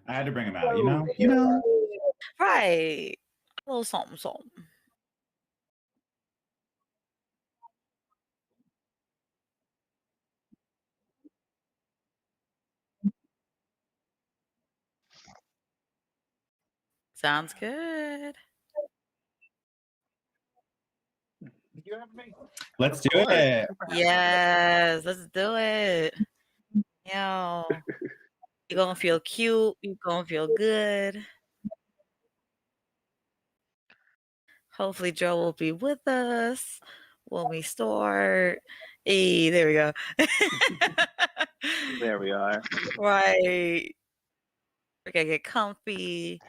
I had to bring him out, you know? You know? Right. A little something, something. Sounds good. Let's Of do course. it. Super happy. Yes, let's do it. Yeah. You're gonna feel cute. You're gonna feel good. Hopefully, Joe will be with us when we start. Hey, there we go. There we are. Right. We're gonna get comfy.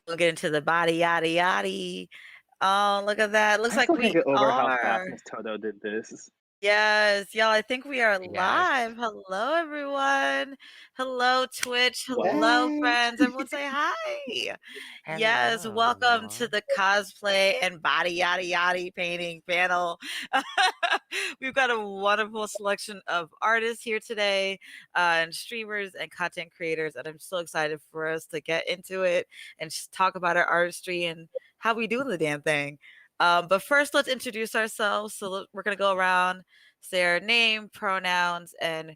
Gonna get into the body, yada yada. Oh, look at that. Looks I like still can't we get over how fast are. Miss Toto did this. Yes, y'all, I think we are Yes. live. Hello, everyone. Hello, Twitch. Hello, What? friends. Everyone say hi. Yes, welcome to Hello. the cosplay and body yada yada painting panel. We've got a wonderful selection of artists here today, and streamers and content creators, and I'm so excited for us to get into it and just talk about our artistry and how we doing the damn thing. But first, let's introduce ourselves. So we're going to go around, say our name, pronouns, and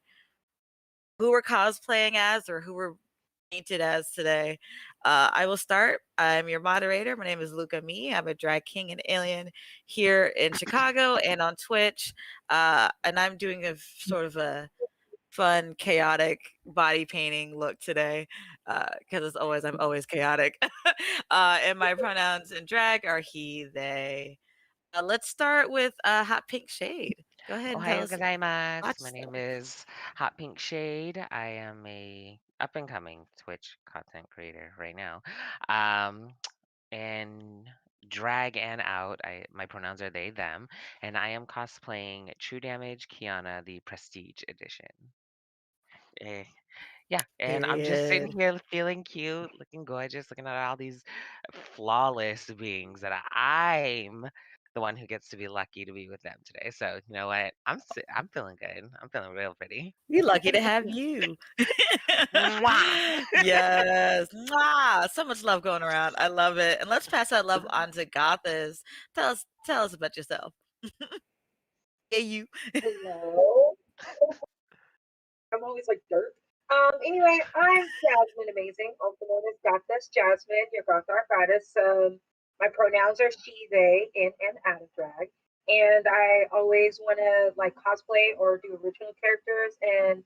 who we're cosplaying as or who we're painted as today. I will start. I'm your moderator. My name is Luca Me. I'm a drag king and alien here in Chicago and on Twitch. And I'm doing a sort of a fun, chaotic body painting look today because I'm always chaotic. And my pronouns in drag are he, they. Let's start with Hot Pink Shade. Go ahead and tell Ohayo us about gozaimasu. My name yourself. is Hot Pink Shade. I am a up and coming Twitch content creator right now. Um, and drag and out. My pronouns are they, them, and I am cosplaying True Damage Kiana, the Prestige Edition. Eh, yeah, and I'm just sitting Period. here feeling cute, looking gorgeous, looking at all these flawless beings that I'm the one who gets to be lucky to be with them today. So you know what? I'm feeling good. I'm feeling real pretty. We lucky to have you. Mwah! Yes. Mwah! So much love going around. I love it. And let's pass that love on to Gothis. Tell us about yourself. Yeah, you. Hello. I'm always like dirt. Anyway, I'm Jasmine Amazing, also known as Goddess Jasmine, your goth arthritis. My pronouns are she, they, in and out of drag. And I always want to like cosplay or do original characters and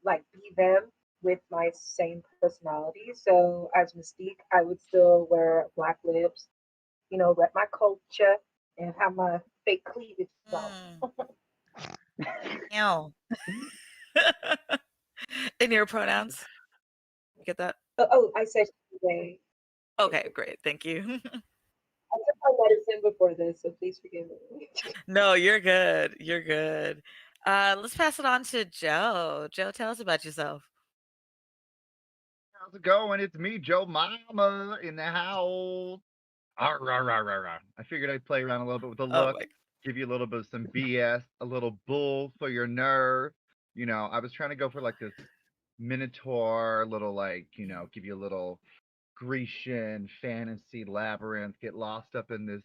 like be them with my same personality. So as Mystique, I would still wear black lips, rep my culture and have my fake cleavage done. Mm. Meow. In your pronouns? You get that? I said she, they. Okay, great. Thank you. I took my medicine before this, so please forgive me. No, you're good. You're good. Let's pass it on to Joe. Joe, tell us about yourself. How's it going? It's me, Joe Mama, in the house. Arr, rah, rah, rah, rah. I figured I'd play around a little bit with the Oh look, my. give you a little bit of some BS, a little bull for your nerve. I was trying to go for like this Minotaur, little give you a little Grecian fantasy labyrinth, get lost up in this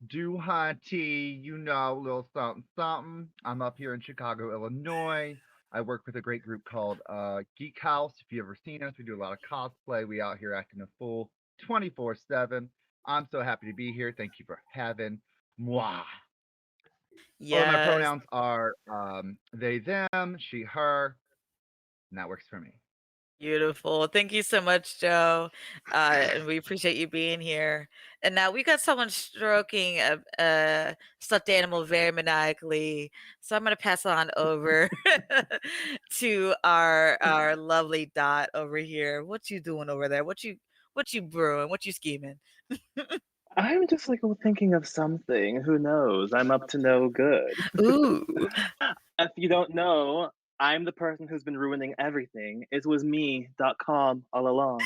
doohickey, little something something. I'm up here in Chicago, Illinois. I work with a great group called Geek House. If you've ever seen us, we do a lot of cosplay. We out here acting a fool 24/7. I'm so happy to be here. Thank you for having moi. All of my Yes. pronouns are they, them, she, her, and that works for me. Beautiful. Thank you so much, Joe. And we appreciate you being here. And now we got someone stroking a stuffed animal very maniacally. So I'm going to pass on over to our lovely Dot over here. What you doing over there? What you brewing? What you scheming? I'm just like thinking of something. Who knows? I'm up to no good. Ooh. If you don't know, I'm the person who's been ruining everything. It was me.com all along.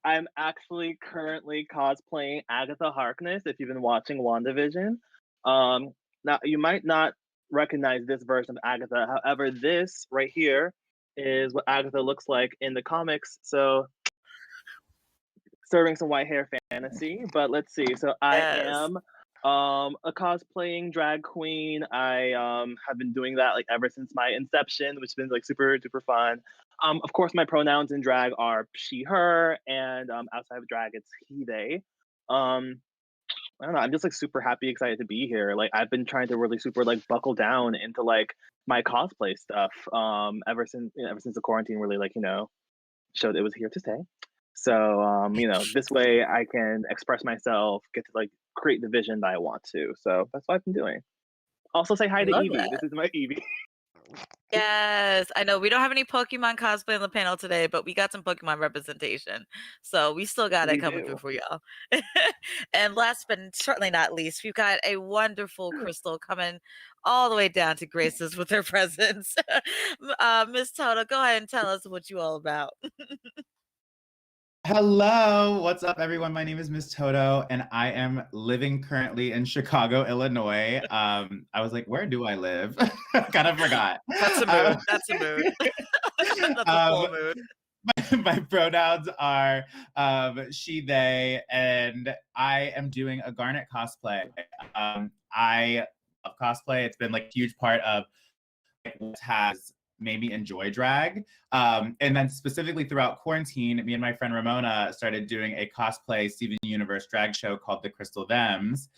I'm actually currently cosplaying Agatha Harkness if you've been watching WandaVision. Now, you might not recognize this version of Agatha. However, this right here is what Agatha looks like in the comics. So serving some white hair fantasy, but let's see. So I Yes. am a cosplaying drag queen. I have been doing that like ever since my inception, which has been like super duper fun. Of course, my pronouns in drag are she, her, and outside of drag, it's he, they. Um, I don't know. I'm just like super happy, excited to be here. Like I've been trying to really super like buckle down into like my cosplay stuff. Ever since the quarantine really like showed it was here to stay. So this way I can express myself, get to like create the vision that I want to. So that's what I've been doing. Also say hi to Love Evie. that. This is my Evie. Yes, I know we don't have any Pokemon cosplay on the panel today, but we got some Pokemon representation. So we still got it We coming through do. for y'all. And last but certainly not least, we've got a wonderful Crystal coming all the way down to graces with her presence. Miss Toto, go ahead and tell us what you all about. Hello, what's up, everyone? My name is Miss Toto, and I am living currently in Chicago, Illinois. I was like, where do I live? Kind of forgot. That's a mood. That's a mood. That's a full mood. My pronouns are she, they, and I am doing a Garnet cosplay. I love cosplay. It's been like a huge part of what has made me enjoy drag. And then specifically throughout quarantine, me and my friend Ramona started doing a cosplay Steven Universe drag show called The Crystal Thems,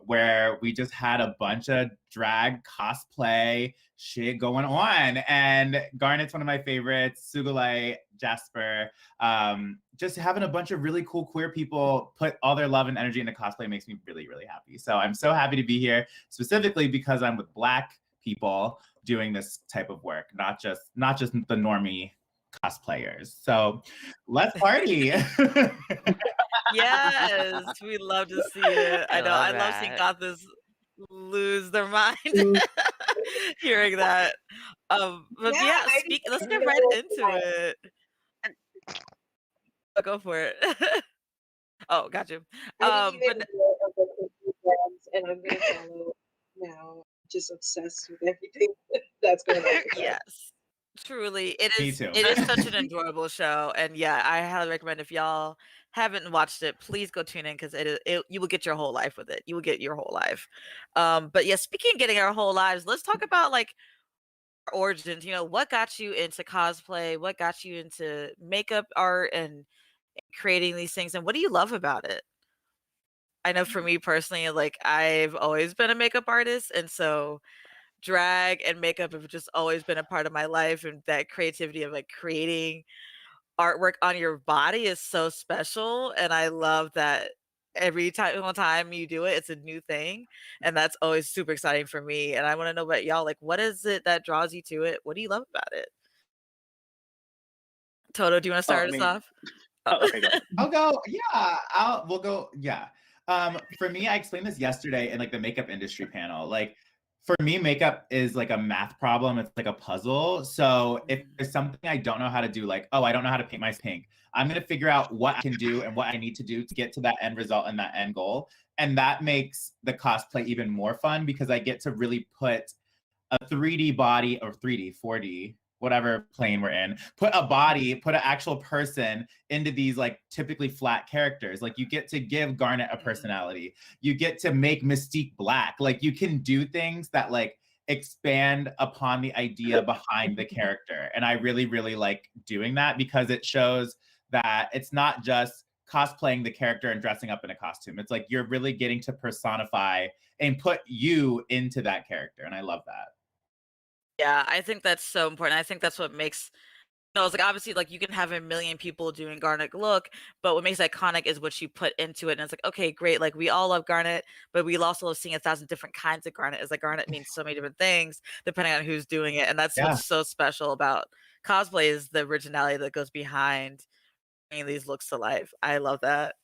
where we just had a bunch of drag cosplay shit going on. And Garnet's one of my favorites, Sugilite, Jasper. Just having a bunch of really cool queer people put all their love and energy into cosplay makes me really, really happy. So I'm so happy to be here, specifically because I'm with Black people doing this type of work, not just the normie cosplayers. So let's party. Yes, we love to see it. I know. I love seeing Gothas lose their mind hearing that. But yeah, let's get right into it. Go for it. Oh, got you. I didn't even But know of the cookie brands, and I'm gonna follow now. Just obsessed with everything that's going on. yes, truly, it Me is. too. It is such an enjoyable show, and yeah, I highly recommend if y'all haven't watched it, please go tune in because you will get your whole life with it. You will get your whole life. But yeah, speaking of getting our whole lives, let's talk about like origins. What got you into cosplay? What got you into makeup art and creating these things, and what do you love about it? I know for me personally, like I've always been a makeup artist, and so drag and makeup have just always been a part of my life, and that creativity of like creating artwork on your body is so special, and I love that every time you do it, it's a new thing, and that's always super exciting for me, and I wanna know about y'all, like, what is it that draws you to it? What do you love about it? Toto, do you wanna Oh, I start us mean, off? okay, go ahead. I'll go. Yeah, we'll go. Yeah. For me, I explained this yesterday in like the makeup industry panel. Like, for me, makeup is like a math problem. It's like a puzzle. So if there's something I don't know how to do, like, oh, I don't know how to paint my pink, I'm gonna figure out what I can do and what I need to do to get to that end result and that end goal. And that makes the cosplay even more fun because I get to really put a 3D body or 3D, 4D, whatever plane we're in, put an actual person into these like typically flat characters. Like you get to give Garnet a personality. You get to make Mystique black. Like you can do things that like expand upon the idea behind the character. And I really, really like doing that because it shows that it's not just cosplaying the character and dressing up in a costume. It's like you're really getting to personify and put you into that character. And I love that. Yeah, I think that's so important. I think that's what makes it's like obviously like you can have a million people doing Garnet look, but what makes it iconic is what you put into it. And it's like, okay, great. Like we all love Garnet, but we also love seeing 1,000 different kinds of Garnet. It's like Garnet means so many different things depending on who's doing it. And that's Yeah. what's so special about cosplay is the originality that goes behind bringing these looks to life. I love that.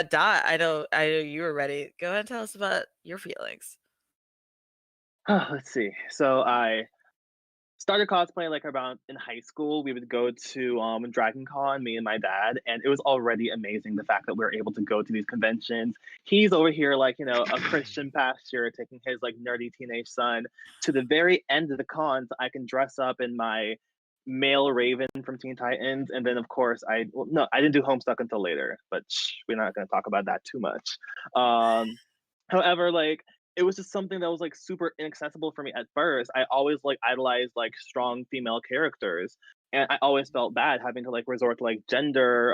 Dot, I know you were ready. Go ahead and tell us about your feelings. Let's see. So I started cosplaying like around in high school. We would go to Dragon Con, me and my dad, and it was already amazing the fact that we were able to go to these conventions. He's over here like, a Christian pastor taking his like nerdy teenage son to the very end of the con so I can dress up in my male Raven from Teen Titans, and then of course I didn't do Homestuck until later, but we're not going to talk about that too much. However, like it was just something that was like super inaccessible for me at first. I always like idolized like strong female characters, and I always felt bad having to like resort to like gender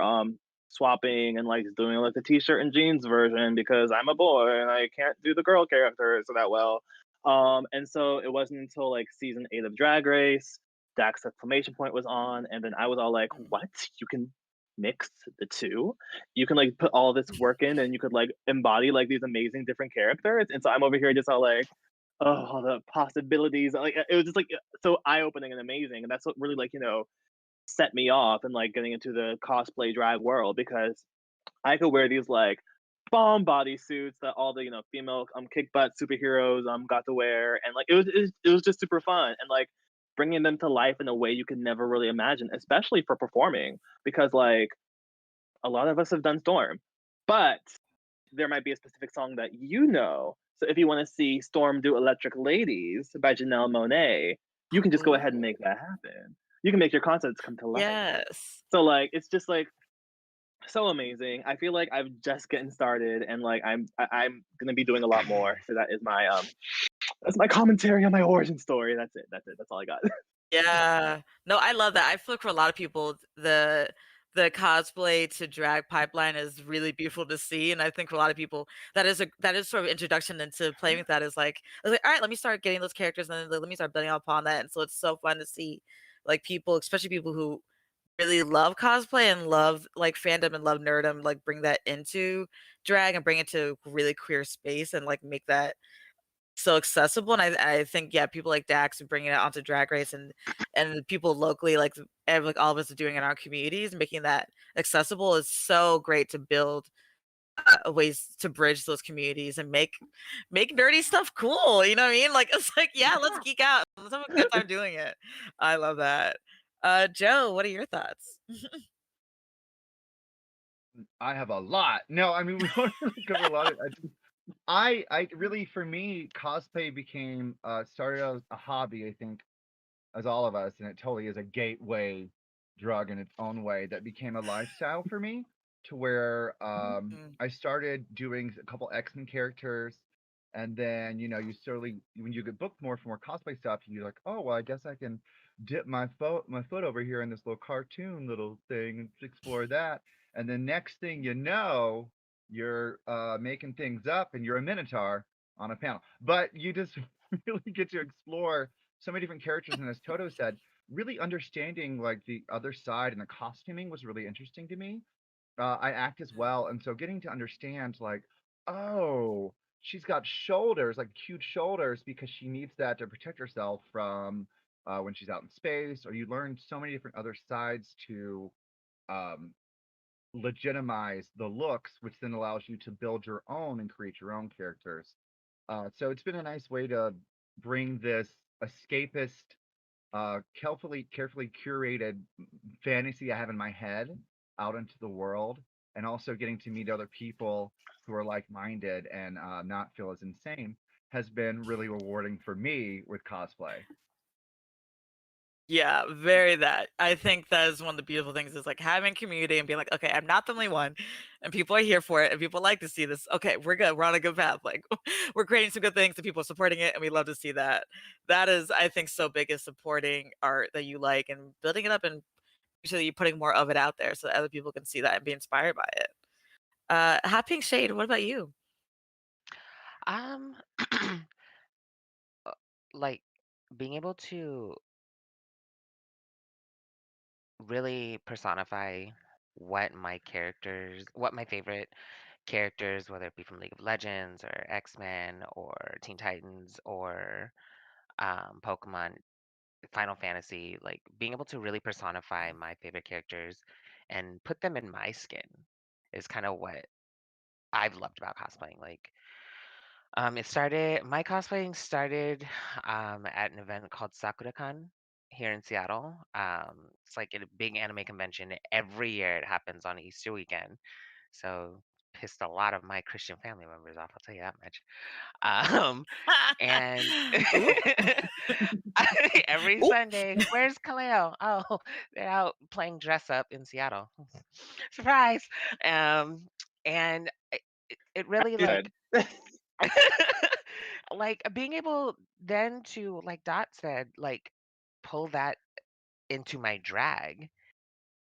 swapping and like doing like the t-shirt and jeans version because I'm a boy and I can't do the girl characters that well. And so it wasn't until like season 8 of Drag Race, Dax exclamation point was on, and then I was all like, "What? You can mix the two? You can like put all this work in, and you could like embody like these amazing different characters." And so I'm over here just all like, "Oh, all the possibilities!" Like it was just like so eye opening and amazing, and that's what really like set me off and like getting into the cosplay drag world because I could wear these like bomb bodysuits that all the female kick butt superheroes got to wear, and like it was just super fun and like bringing them to life in a way you could never really imagine, especially for performing because like a lot of us have done Storm, but there might be a specific song that you know. So if you want to see Storm do Electric Ladies by Janelle Monáe, you can just go ahead and make that happen. You can make your concepts come to life. Yes. So like it's just like so amazing. I feel like I'm just getting started and like I'm gonna be doing a lot more. So that's my commentary on my origin story. That's it. That's all I got. Yeah. No, I love that. I feel like for a lot of people, the cosplay to drag pipeline is really beautiful to see, and I think for a lot of people that is sort of introduction into playing with that is like, I was like, all right, let me start getting those characters, and then let me start building upon that. And so it's so fun to see like people, especially people who really love cosplay and love like fandom and love nerdom, like bring that into drag and bring it to really queer space and like make that so accessible. And I think yeah, people like Dax are bringing it onto Drag Race and the people locally like all of us are doing in our communities and making that accessible is so great to build ways to bridge those communities and make nerdy stuff cool. You know what I mean? Like it's like yeah, let's geek out. Let's have a good time doing it. I love that. Joe, what are your thoughts? I have a lot. No, I mean we already covered a lot of. I really, for me, cosplay became started as a hobby. I think as all of us, and it totally is a gateway drug in its own way that became a lifestyle for me. To where Mm. I started doing a couple X-Men characters, and then you slowly, when you get booked more for more cosplay stuff, you're like, oh well, I guess I can dip my foot over here in this little cartoon little thing and explore that. And then next thing you know, you're making things up, and you're a minotaur on a panel. But you just really get to explore so many different characters, and as Toto said, really understanding like the other side, and the costuming was really interesting to me. I act as well, and so getting to understand like, oh, she's got shoulders, like huge shoulders, because she needs that to protect herself from when she's out in space. Or you learn so many different other sides to um, legitimize the looks, which then allows you to build your own and create your own characters. So it's been a nice way to bring this escapist, carefully curated fantasy I have in my head out into the world, and also getting to meet other people who are like-minded and not feel as insane has been really rewarding for me with cosplay. Yeah, very that. I think that is one of the beautiful things is like having community and being like, okay, I'm not the only one, and people are here for it, and people like to see this. Okay, we're good. We're on a good path. Like we're creating some good things, and people are supporting it, and we love to see that. That is, I think, so big is supporting art that you like and building it up and so that you're putting more of it out there so that other people can see that and be inspired by it. Hot Pink Shade, what about you? Um, like being able to really personify what my favorite characters, whether it be from League of Legends or X-Men or Teen Titans or Pokemon, Final Fantasy, like being able to really personify my favorite characters and put them in my skin is kind of what I've loved about cosplaying. Like, my cosplaying started at an event called SakuraCon here in Seattle. It's like a big anime convention. Every year it happens on Easter weekend. So pissed a lot of my Christian family members off. I'll tell you that much. And Ooh. every Ooh. Sunday, where's Kaleo? Oh, they're out playing dress up in Seattle. Surprise! And it really Good. like being able then to, like Dot said, like pull that into my drag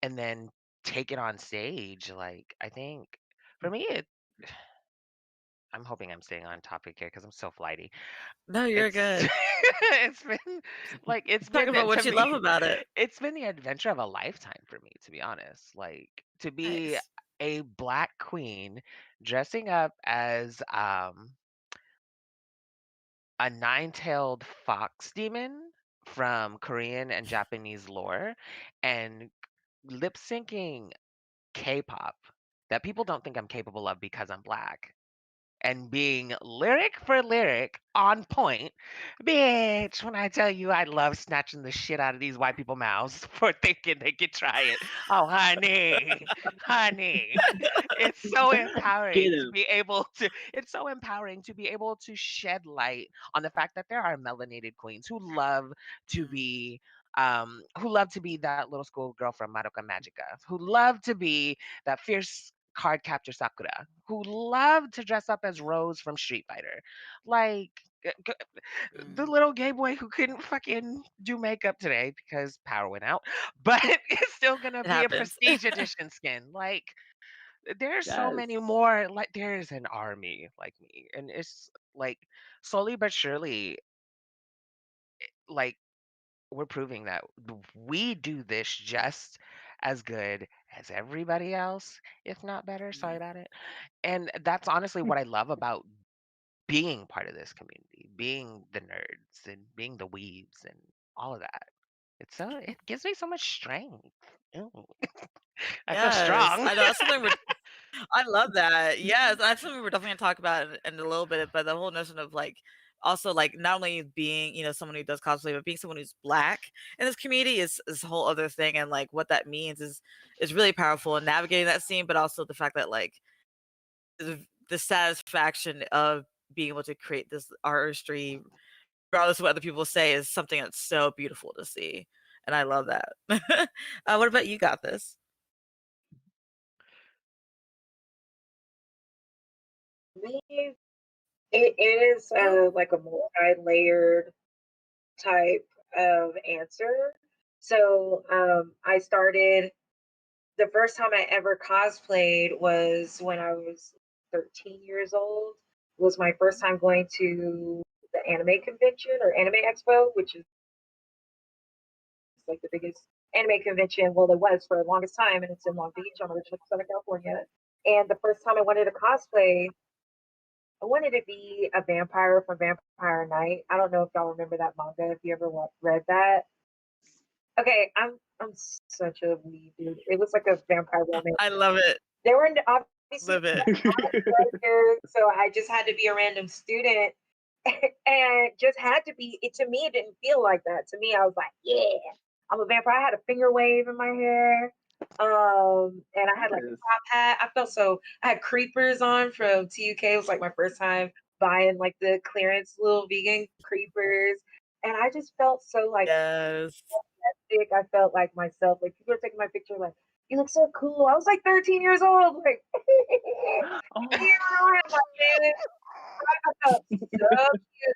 and then take it on stage. Like I think for me, I'm hoping I'm staying on topic here because I'm so flighty. No, you're It's good. it's been like it's Talk been about to what you me love about it. it's been the adventure of a lifetime for me, to be honest. Like to be Nice. a black queen dressing up as a nine-tailed fox demon from Korean and Japanese lore and lip syncing K-pop that people don't think I'm capable of because I'm black and being lyric for lyric on point. Bitch, when I tell you I love snatching the shit out of these white people mouths for thinking they could try it. Oh, honey, honey. It's so Get empowering to him. be able to it's so empowering to be able to shed light on the fact that there are melanated queens who love to be that little schoolgirl from Madoka Magica, who love to be that fierce card capture Sakura, who love to dress up as Rose from Street Fighter. Like the Mm. little gay boy who couldn't fucking do makeup today because power went out, but is still gonna It be a happens. prestige edition skin. Like there's so Yes. many more. Like there's an army like me, and it's like slowly but surely, like we're proving that we do this just as good as everybody else, if not better. Sorry Mm. about it. And that's honestly what I love about being part of this community, being the nerds and being the weebs and all of that. It gives me so much strength. Ooh, I feel Yes, strong. I know that's something I love that. Yes, that's something we're definitely gonna talk about in a little bit. But the whole notion of like also like not only being someone who does cosplay, but being someone who's black in this community is a whole other thing. And like what that means is really powerful in navigating that scene. But also the fact that like the satisfaction of being able to create this artistry, regardless of what other people say, is something that's so beautiful to see. And I love that. What about you? Got this? Me, it is like a multi-layered type of answer. So I started the first time I ever cosplayed was when I was 13 years old. It was my first time going to the anime convention or anime expo, which is like the biggest anime convention. Well, it was for the longest time, and it's in Long Beach. I'm originally from Southern California. And the first time I wanted to cosplay, I wanted to be a vampire from Vampire Night. I don't know if y'all remember that manga. If you ever read that, okay, I'm such a weeb, dude. It was like a vampire romance. I love it. They were obviously Live it. characters, so I just had to be a random student, and just had to be. It to me, it didn't feel like that. To me, I was like, yeah, I'm a vampire. I had a finger wave in my hair, and I had like a Yes. top hat. I felt so. I had creepers on from TUK. It was like my first time buying like the clearance little vegan creepers, and I just felt so like Yes. I felt like myself. Like people were taking my picture, like you look so cool. I was like 13 years old, like Oh, I felt so cute.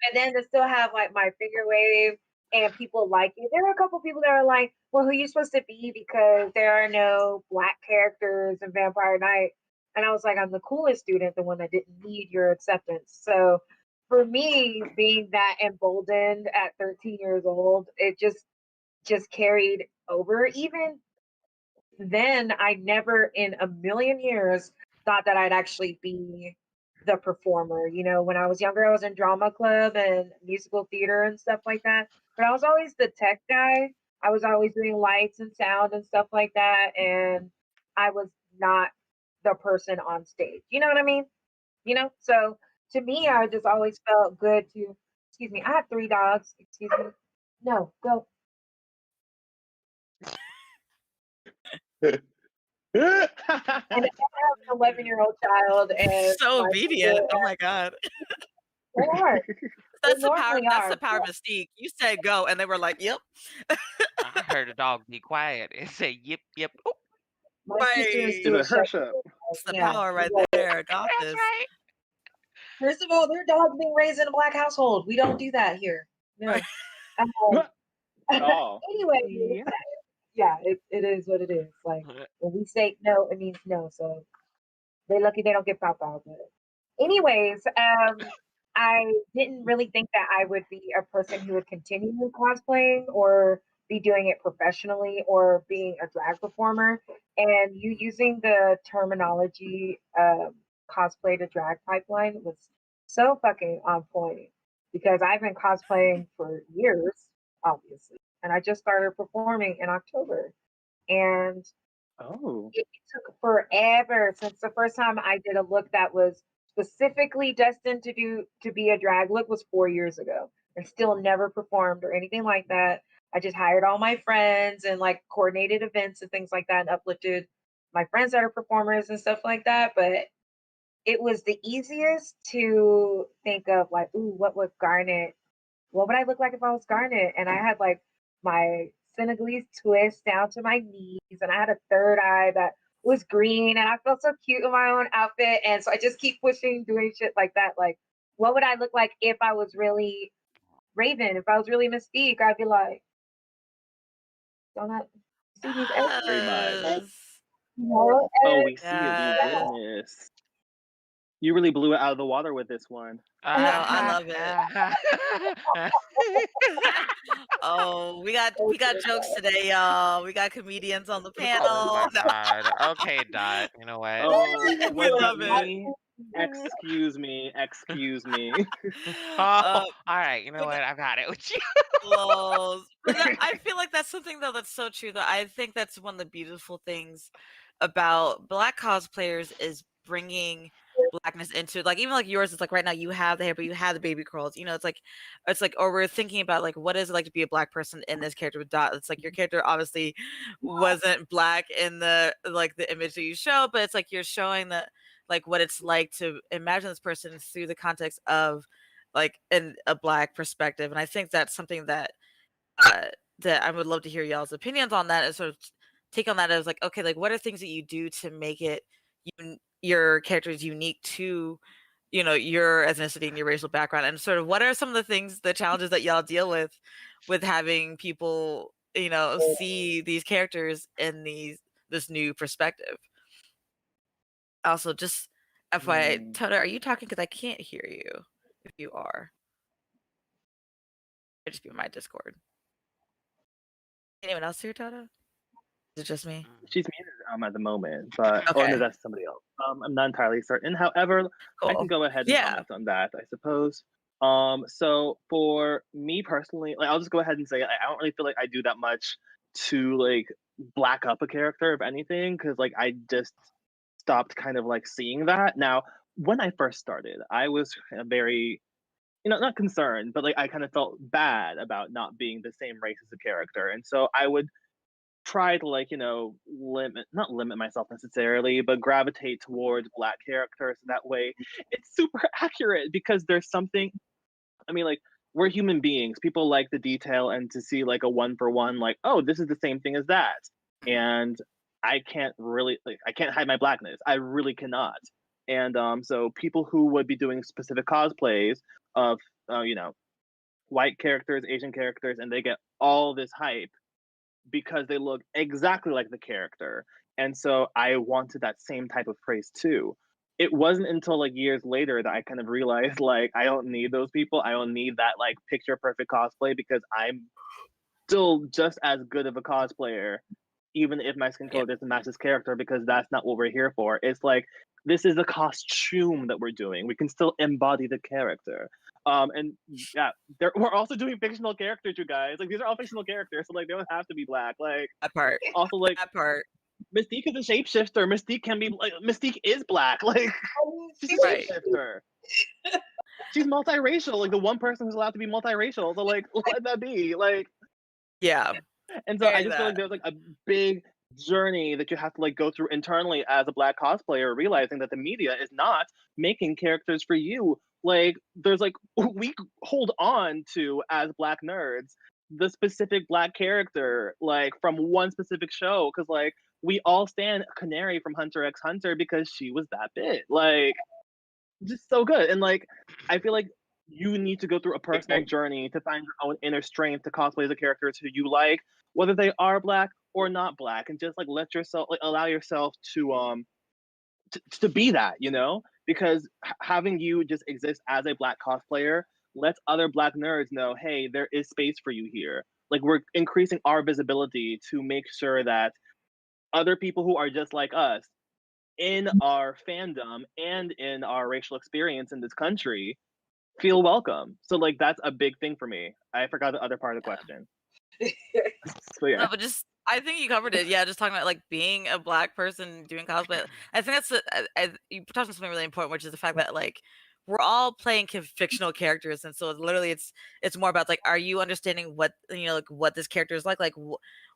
And then to still have like my finger wave and people like it. There were a couple people that are like, "Well, who are you supposed to be?" Because there are no black characters in Vampire Night. And I was like, "I'm the coolest student, the one that didn't need your acceptance." So for me, being that emboldened at 13 years old, it just carried over. Even then, I never in a million years thought that I'd actually be the performer. You know, when I was younger, I was in drama club and musical theater and stuff like that. But I was always the tech guy. I was always doing lights and sound and stuff like that. And I was not the person on stage. You know what I mean? You know? So to me, I just always felt good to, excuse me, I have three dogs. Excuse me. No, go. And I have an 11-year-old child, and So my obedient. sister, Oh my god. they are. They That's the power. normally That's are. the power of Mystique. You said go, and they were like, "Yep." I heard a dog be quiet and say yip yip. Oh, My sister and Right. Give Stuart it her shut ship. It's the yeah. power right Like, there. Got that's this. right. first of all, their dog's being raised in a black household. We don't do that here. No. Um, Oh. anyway, Yeah. yeah, it is what it is. Like when we say no, it means no. So they're lucky they don't get pop out. But anyways, I didn't really think that I would be a person who would continue cosplaying or be doing it professionally or being a drag performer. And you using the terminology cosplay to drag pipeline was so fucking on point because I've been cosplaying for years, obviously, and I just started performing in October. And Oh. it took forever since the first time I did a look that was specifically destined to be a drag look was 4 years ago, and still never performed or anything like that. I just hired all my friends and like coordinated events and things like that and uplifted my friends that are performers and stuff like that. But it was the easiest to think of like, ooh, what would I look like if I was Garnet? And I had like my Senegalese twist down to my knees, and I had a third eye that was green, and I felt so cute in my own outfit. And so I just keep pushing, doing shit like that. Like, what would I look like if I was really Raven? If I was really Mystique, I'd be like, don't I see these Very much. edges? Yes. You know? Oh, And we see it. We yeah, witness. You really blew it out of the water with this one. No, I love it. Oh, we got jokes today, y'all. We got comedians on the Oh panel. my god. Okay, Dot. You know what? Oh, We was that love it. me? Excuse me. Excuse me. Oh, all right. You know but what? I've had it with you. Lols. But I feel like that's something though that's so true. Though I think that's one of the beautiful things about Black cosplayers is bringing blackness into like even like yours. It's like right now you have the hair, but you have the baby curls. You know, it's like or we're thinking about like what is it like to be a Black person in this character with Dot. It's like your character obviously wasn't Black in the like the image that you show, but it's like you're showing that like what it's like to imagine this person through the context of like in a Black perspective. And I think that's something that uh that I would love to hear y'all's opinions on that and sort of take on that as like, okay, like what are things that you do to make it your characters unique to, you know, your ethnicity and your racial background, and sort of what are some of the things, the challenges that y'all deal with having people, you know, see these characters in this new perspective. Also, just FYI, Toto, are you talking? Because I can't hear you. If you are, it just be my Discord. Anyone else here, Toto? Is it just me? She's muted at the moment, but oh no, Okay. that's somebody else. I'm not entirely certain. However, I can Cool. go ahead and Yeah. comment on that, I suppose. So for me personally, like I'll just go ahead and say I don't really feel like I do that much to like black up a character, if anything, because like I just stopped kind of like seeing that. Now, when I first started, I was very not concerned, but like I kind of felt bad about not being the same race as the character, and so I would try to like not limit myself necessarily, but gravitate towards Black characters. That way it's super accurate because there's something, I mean, like, we're human beings, people like the detail and to see like a one for one, like, oh, this is the same thing as that. And I can't really like I can't hide my Blackness, I really cannot. And so people who would be doing specific cosplays of white characters, Asian characters, and they get all this hype because they look exactly like the character. And so I wanted that same type of praise too. It wasn't until like years later that I kind of realized like I don't need those people. I don't need that like picture perfect cosplay because I'm still just as good of a cosplayer, even if my skin color doesn't match this character, because that's not what we're here for. It's like this is a costume that we're doing. We can still embody the character. And yeah, we're also doing fictional characters, you guys. Like these are all fictional characters, so like they don't have to be Black. Like That part. also like That part. Mystique is a shapeshifter. Mystique can be like Mystique is Black. Like she's a Right. shapeshifter. She's multiracial. Like the one person who's allowed to be multiracial. So like let that be. Like Yeah. and so I Very just feel like that. there's like a big journey that you have to like go through internally as a Black cosplayer, realizing that the media is not making characters for you. Like there's like we hold on to as Black nerds the specific Black character like from one specific show, because like we all stand Canary from Hunter x Hunter because she was that bit. Like just so good. And like I feel like you need to go through a personal journey to find your own inner strength to cosplay the characters who you like, whether they are Black or not Black, and just like let yourself like allow yourself to be that, you know, because having you just exist as a Black cosplayer lets other Black nerds know, hey, there is space for you here. Like we're increasing our visibility to make sure that other people who are just like us in our fandom and in our racial experience in this country feel welcome. So like that's a big thing for me. I forgot the other part of the question. So yeah. No, but just I think you covered it. Yeah, just talking about like being a Black person doing cosplay. I think that's you touched on something really important, which is the fact that like we're all playing fictional characters, and so literally it's more about like, are you understanding what like what this character is like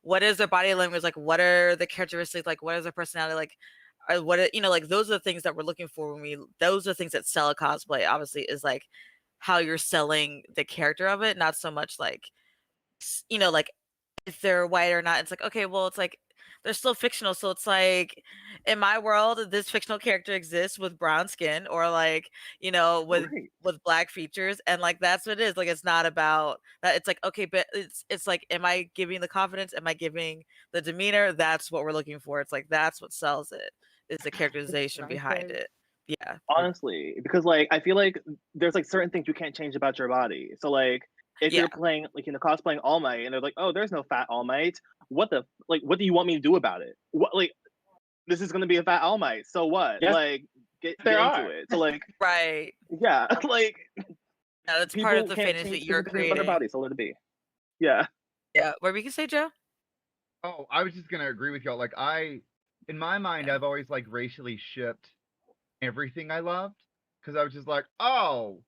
what is their body language, like what are the characteristics, like what is their personality, like like those are the things that we're looking for those are the things that sell a cosplay. Obviously, is like how you're selling the character of it, not so much like like if they're white or not. It's like, okay, well, it's like they're still fictional. So it's like in my world, this fictional character exists with brown skin or like, with Black features. And like that's what it is. Like it's not about that. It's like, okay, but it's like, am I giving the confidence? Am I giving the demeanor? That's what we're looking for. It's like that's what sells it, is the characterization behind it. Yeah. Honestly, because like I feel like there's like certain things you can't change about your body. So like if you're playing like cosplaying All Might and they're like, oh, there's no fat All Might. What do you want me to do about it? What, like this is gonna be a fat All Might. So what? Yes, like get into it. So like right. Yeah. Like that's part of the fantasy that you're creating. Their body, so let it be. Yeah. Yeah. What we can say, Joe? Oh, I was just gonna agree with y'all. Like in my mind, I've always like racially shipped everything I loved, because I was just like, oh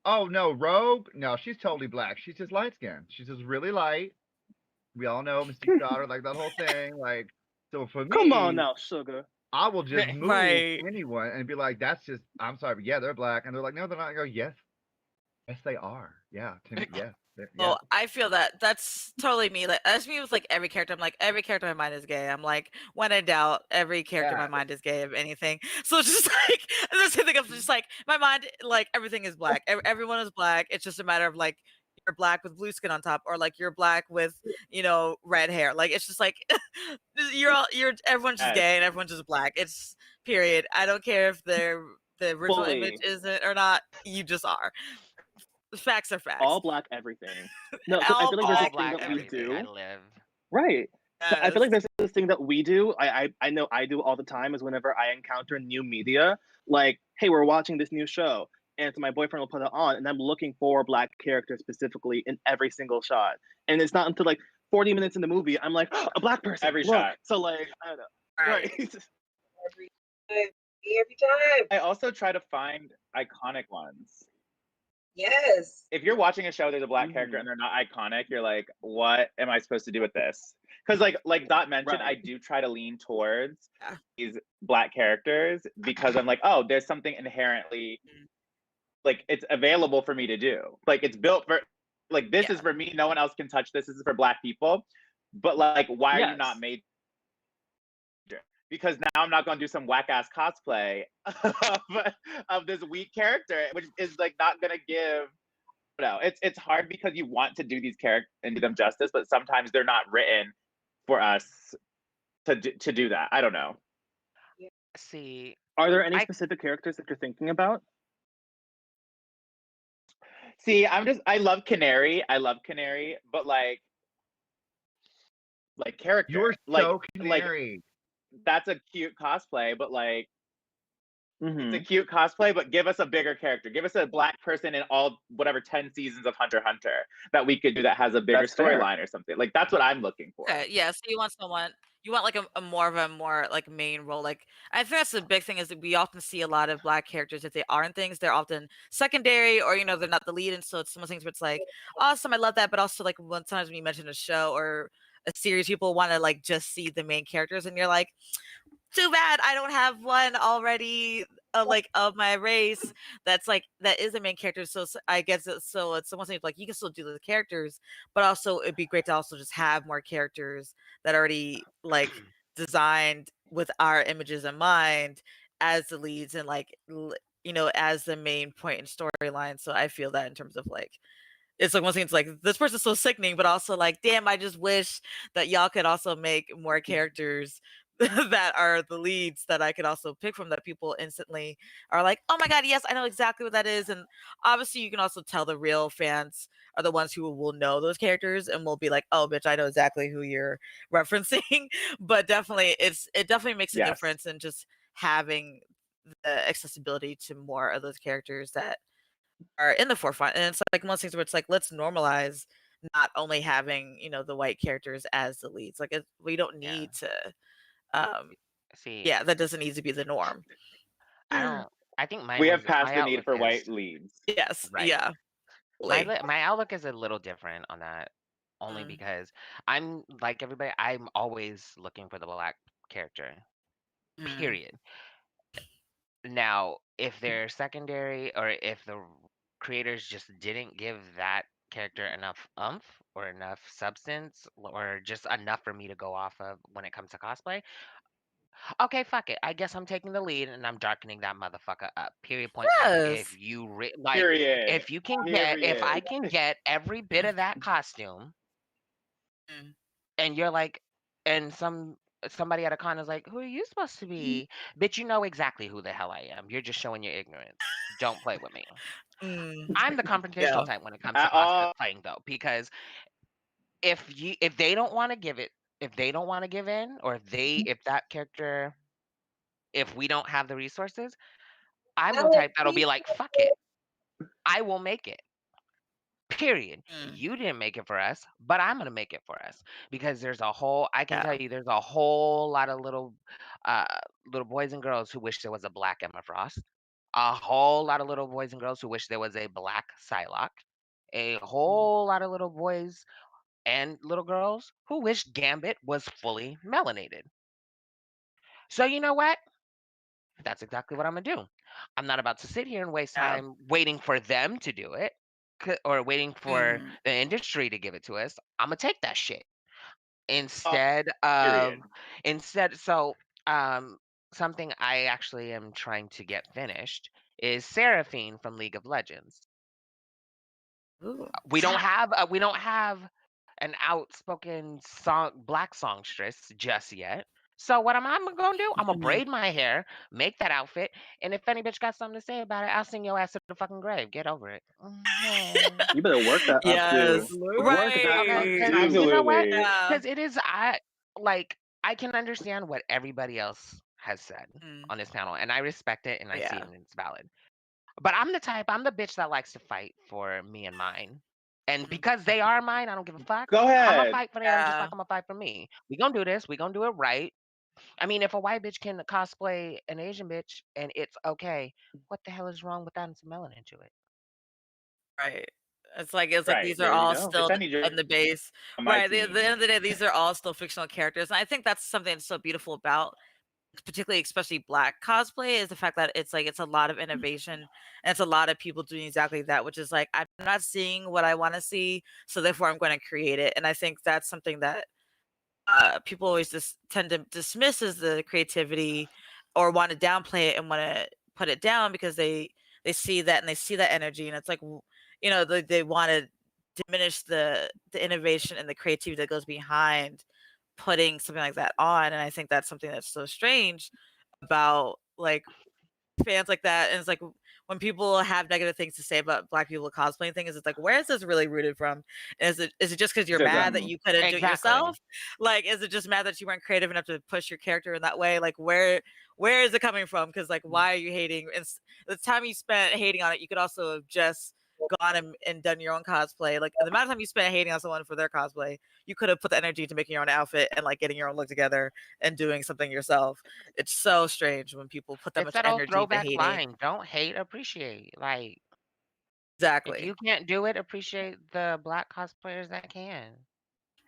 no, Rogue, no, she's totally Black. She's just light skinned. She's just really light. We all know Mystique's daughter, like that whole thing. Like, so for me, come on now, sugar. I will just move Right. anyone and be like, that's just, I'm sorry, but yeah, they're Black, and they're like, no, they're not. I go, yes, they are. Yeah, to me, yes. Well, I feel that that's totally me. Like that's me with like every character. I'm like, every character in my mind is gay. I'm like, when in doubt, every character in my mind is gay of anything. So it's just like the same thing. I'm just like, my mind, like everything is Black. Everyone is Black. It's just a matter of like you're Black with blue skin on top, or like you're Black with red hair. Like it's just like everyone's just gay and everyone's just Black. It's period. I don't care if the original image isn't or not. You just are. The facts are facts. All Black everything. No, so I feel like there's this thing that we do. I live. Right. Yes. So I feel like there's this thing that we do. I know I do all the time, is whenever I encounter new media, like, hey, we're watching this new show. And so my boyfriend will put it on, and I'm looking for Black characters specifically in every single shot. And it's not until like 40 minutes in the movie, I'm like, oh, a Black person. Every look. shot. So like, I don't know. Right. every time. I also try to find iconic ones. Yes. If you're watching a show, there's a Black character and they're not iconic, you're like, what am I supposed to do with this? Because like Dot mentioned, I do try to lean towards these Black characters because I'm like, oh, there's something inherently like it's available for me to do. Like it's built for, like this is for me. No one else can touch this. This is for Black people. But like, why are you not made? Because now I'm not going to do some whack ass cosplay of this weak character, which is like not going to give. No, it's hard because you want to do these characters and do them justice, but sometimes they're not written for us to do that. I don't know. See, are there any specific characters that you're thinking about? See, I love Canary. But like character. You're so like, Canary. That's a cute cosplay, but like it's a cute cosplay, but give us a bigger character. Give us a Black person in all whatever 10 seasons of Hunter x Hunter that we could do that has a bigger storyline or something. Like that's what I'm looking for. Yeah, so you want like a more like main role. Like I think that's the big thing, is that we often see a lot of Black characters, if they aren't things, they're often secondary, or they're not the lead. And so it's some of the things where it's like, awesome, I love that, but also like sometimes when you mention a show or a series, people want to like just see the main characters, and you're like, too bad I don't have one already, like of my race that's like that is the main character. So I guess it's almost like you can still do the characters, but also it'd be great to also just have more characters that are already like designed with our images in mind as the leads and like as the main point in storyline. So I feel that in terms of like it's like one thing, it's like this person's so sickening, but also like, damn, I just wish that y'all could also make more characters that are the leads that I could also pick from that people instantly are like, oh my god, yes, I know exactly what that is. And obviously you can also tell the real fans are the ones who will know those characters and will be like, oh bitch, I know exactly who you're referencing. But definitely it definitely makes a Yes. difference in just having the accessibility to more of those characters that are in the forefront. And it's like most things where it's like, let's normalize not only having, the white characters as the leads. Like we don't Yeah. need to um See, yeah, that doesn't need to be the norm. I don't. I think mine We was have passed my the need outlook for is white leads. Yes. right. Yeah. Fully. My outlook is a little different on that, only Mm, because I'm like everybody. I'm always looking for the black character. mm, Period. Now, if they're secondary or if the creators just didn't give that character enough umph or enough substance or just enough for me to go off of when it comes to cosplay, okay, fuck it. I guess I'm taking the lead and I'm darkening that motherfucker up. Period. Point blank. If yes. you like, Period. if I Period. can get every bit of that costume, Mm, and you're like, and somebody at a con is like, who are you supposed to be? Bitch, you know exactly who the hell I am. You're just showing your ignorance. Don't play with me. mm, I'm the yeah. confrontational type when it comes to At all. cosplaying though, because if they don't want to give it, if they don't want to give in, or if that character, if we don't have the resources, I'm the type that'll be like, fuck it. I will make it. Period. Mm, You didn't make it for us, but I'm gonna make it for us because I can yeah. tell you, there's a whole lot of uh, little boys and girls who wish there was a black Emma Frost. A whole lot of little boys and girls who wish there was a black Psylocke. A whole lot of little boys and little girls who wish Gambit was fully melanated. So you know what? That's exactly what I'm gonna do. I'm not about to sit here and waste Yeah. time waiting for them to do it or waiting for Mm, the industry to give it to us. I'm gonna take that shit Uh, instead period. of instead. So, um, something I actually am trying to get finished is Seraphine from League of Legends. ooh. We don't have an outspoken black songstress just yet. So what I'm gonna do? I'm gonna Mhm. braid my hair, make that outfit, and if any bitch got something to say about it, I'll sing your ass to the fucking grave. Get over it. Mhm. You better work that up Yes. too. Work that Okay, up Right. too. because you know what? Absolutely. Yeah. Because it is I can understand what everybody else has said Mm, on this panel, and I respect it and I see it yeah. and it's valid. But I'm the bitch that likes to fight for me and mine. And Mm, because they are mine, I don't give a fuck. Go I'ma ahead. fight for them just like yeah. I'ma fight for me. We gonna do this. We gonna do it right. I mean, if a white bitch can cosplay an Asian bitch and it's okay, what the hell is wrong with adding some melanin to it? Right. It's like Right. these are There you all go. Bitch, still I need you in the base. on my Right. At the team. end of the day, these are all still fictional characters. And I think that's something that's so beautiful about particularly especially black cosplay is the fact that it's like it's a lot of innovation and it's a lot of people doing exactly that, which is like I'm not seeing what I want to see, so therefore I'm going to create it. And I think that's something that people always just tend to dismiss as the creativity or want to downplay it and want to put it down because they see that and they see that energy and it's like they want to diminish the innovation and the creativity that goes behind putting something like that on. And I think that's something that's so strange about like fans like that. And it's like when people have negative things to say about black people cosplaying things, it's like, where is this really rooted from? Is it just because you're mad that Racism. you couldn't do it Exactly. yourself? Like, is it just mad that you weren't creative enough to push your character in that way? Like, where is it coming from? Because like, why are you hating? And the time you spent hating on it, you could also have just gone and done your own cosplay. Like the amount of time you spent hating on someone for their cosplay, you could have put the energy into making your own outfit and like getting your own look together and doing something yourself. It's so strange when people put that It's much that old energy into throwback hating. line. Don't hate, appreciate. Like, if Exactly. you can't do it, appreciate the black cosplayers that can.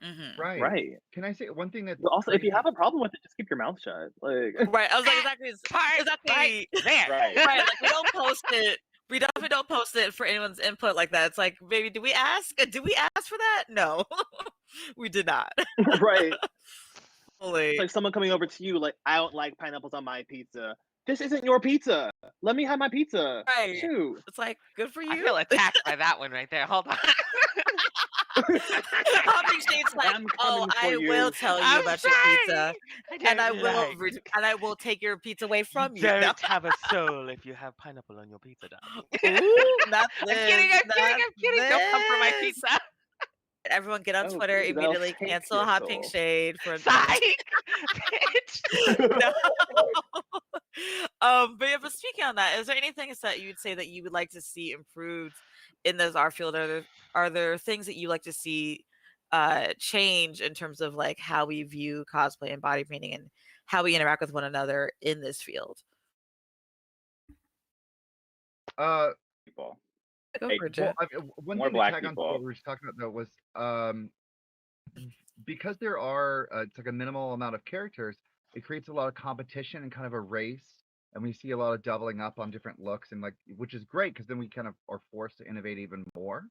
Mm-hmm. Right. Right. Can I say one thing that's But also, if you crazy? have a problem with it, just keep your mouth shut. Like, Right. I was like, That part right exactly. there. Right. Right. Like we don't post it. We definitely don't post it for anyone's input like that. It's like, baby, do we ask? Did we ask for that? No, we did not. right. Fully. It's like someone coming over to you, like, I don't like pineapples on my pizza. This isn't your pizza. Let me have my pizza. Right. Shoot. It's like, good for I you. feel attacked by that one right there. Hold on. Hopping Shade's like, I'm oh, coming for I will you. tell you I'm about your sorry. pizza, I and don't like. and I will take your pizza away from you. Don't No. have a soul if you have pineapple on your pizza, darling. Ooh, not I'm this. kidding. I'm kidding. Not I'm kidding. Don't come for my this. pizza. Everyone get on Oh, Twitter, please, I'll immediately take cancel your Hot Pink soul. Shade for Psych, bitch. no. But yeah, but speaking on that, is there anything that you'd say that you would like to see improved in this art field? Are there things that you like to see change in terms of like how we view cosplay and body painting and how we interact with one another in this field? People. Go Hey, for it, Well, Jen. one More thing to Black tag on to people. what we were just talking about though was because there are it's like a minimal amount of characters, it creates a lot of competition and kind of a race, and we see a lot of doubling up on different looks and like which is great because then we kind of are forced to innovate even more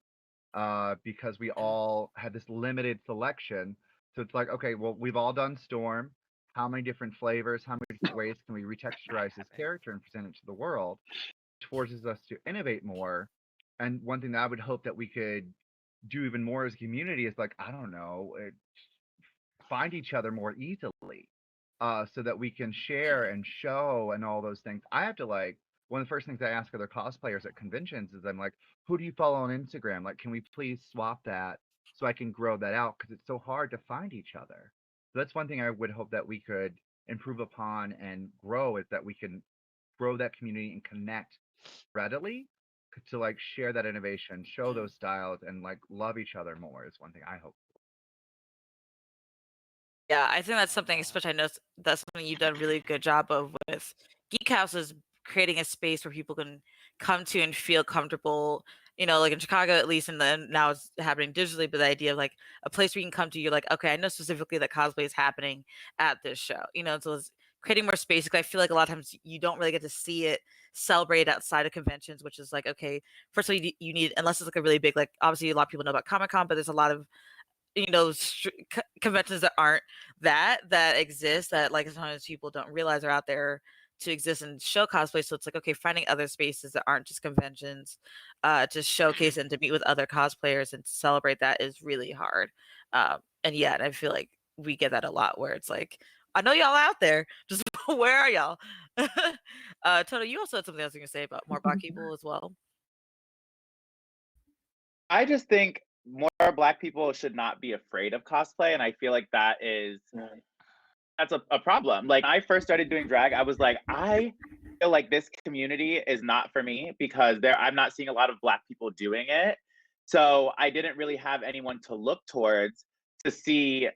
because we all had this limited selection. So it's like, okay, well, we've all done Storm. How many different flavors, how many different ways can we retexturize this character and present it to the world? Forces us to innovate more. And one thing that I would hope that we could do even more as a community is like, I don't know, find each other more easily so that we can share and show and all those things. I have to like, one of the first things I ask other cosplayers at conventions is I'm like, who do you follow on Instagram? Like, can we please swap that so I can grow that out? Because it's so hard to find each other. So that's one thing I would hope that we could improve upon and grow is that we can grow that community and connect readily to like share that innovation, show those styles, and like love each other more is one thing I hope. Yeah, I think that's something, especially I know that's something you've done a really good job of with Geek House is creating a space where people can come to and feel comfortable. You know, like in Chicago at least, and then now it's happening digitally. But the idea of like a place where you can come to, you're like, okay, I know specifically that cosplay is happening at this show. You know, so it's creating more space. Because I feel like a lot of times you don't really get to see it celebrated outside of conventions, which is like, okay, first of all, you need unless it's like a really big, like obviously a lot of people know about Comic Con, but there's a lot of conventions that aren't that exist that like sometimes people don't realize are out there to exist and show cosplay. So it's like, okay, finding other spaces that aren't just conventions to showcase and to meet with other cosplayers and to celebrate that is really hard. And yeah, and I feel like we get that a lot where it's like, I know y'all out there, just where are y'all? Toto, you also had something else you can say about more Black people as well. I just think more Black people should not be afraid of cosplay, and I feel like that's a problem. Like when I first started doing drag, I was like, I feel like this community is not for me because I'm not seeing a lot of Black people doing it. So I didn't really have anyone to look towards to see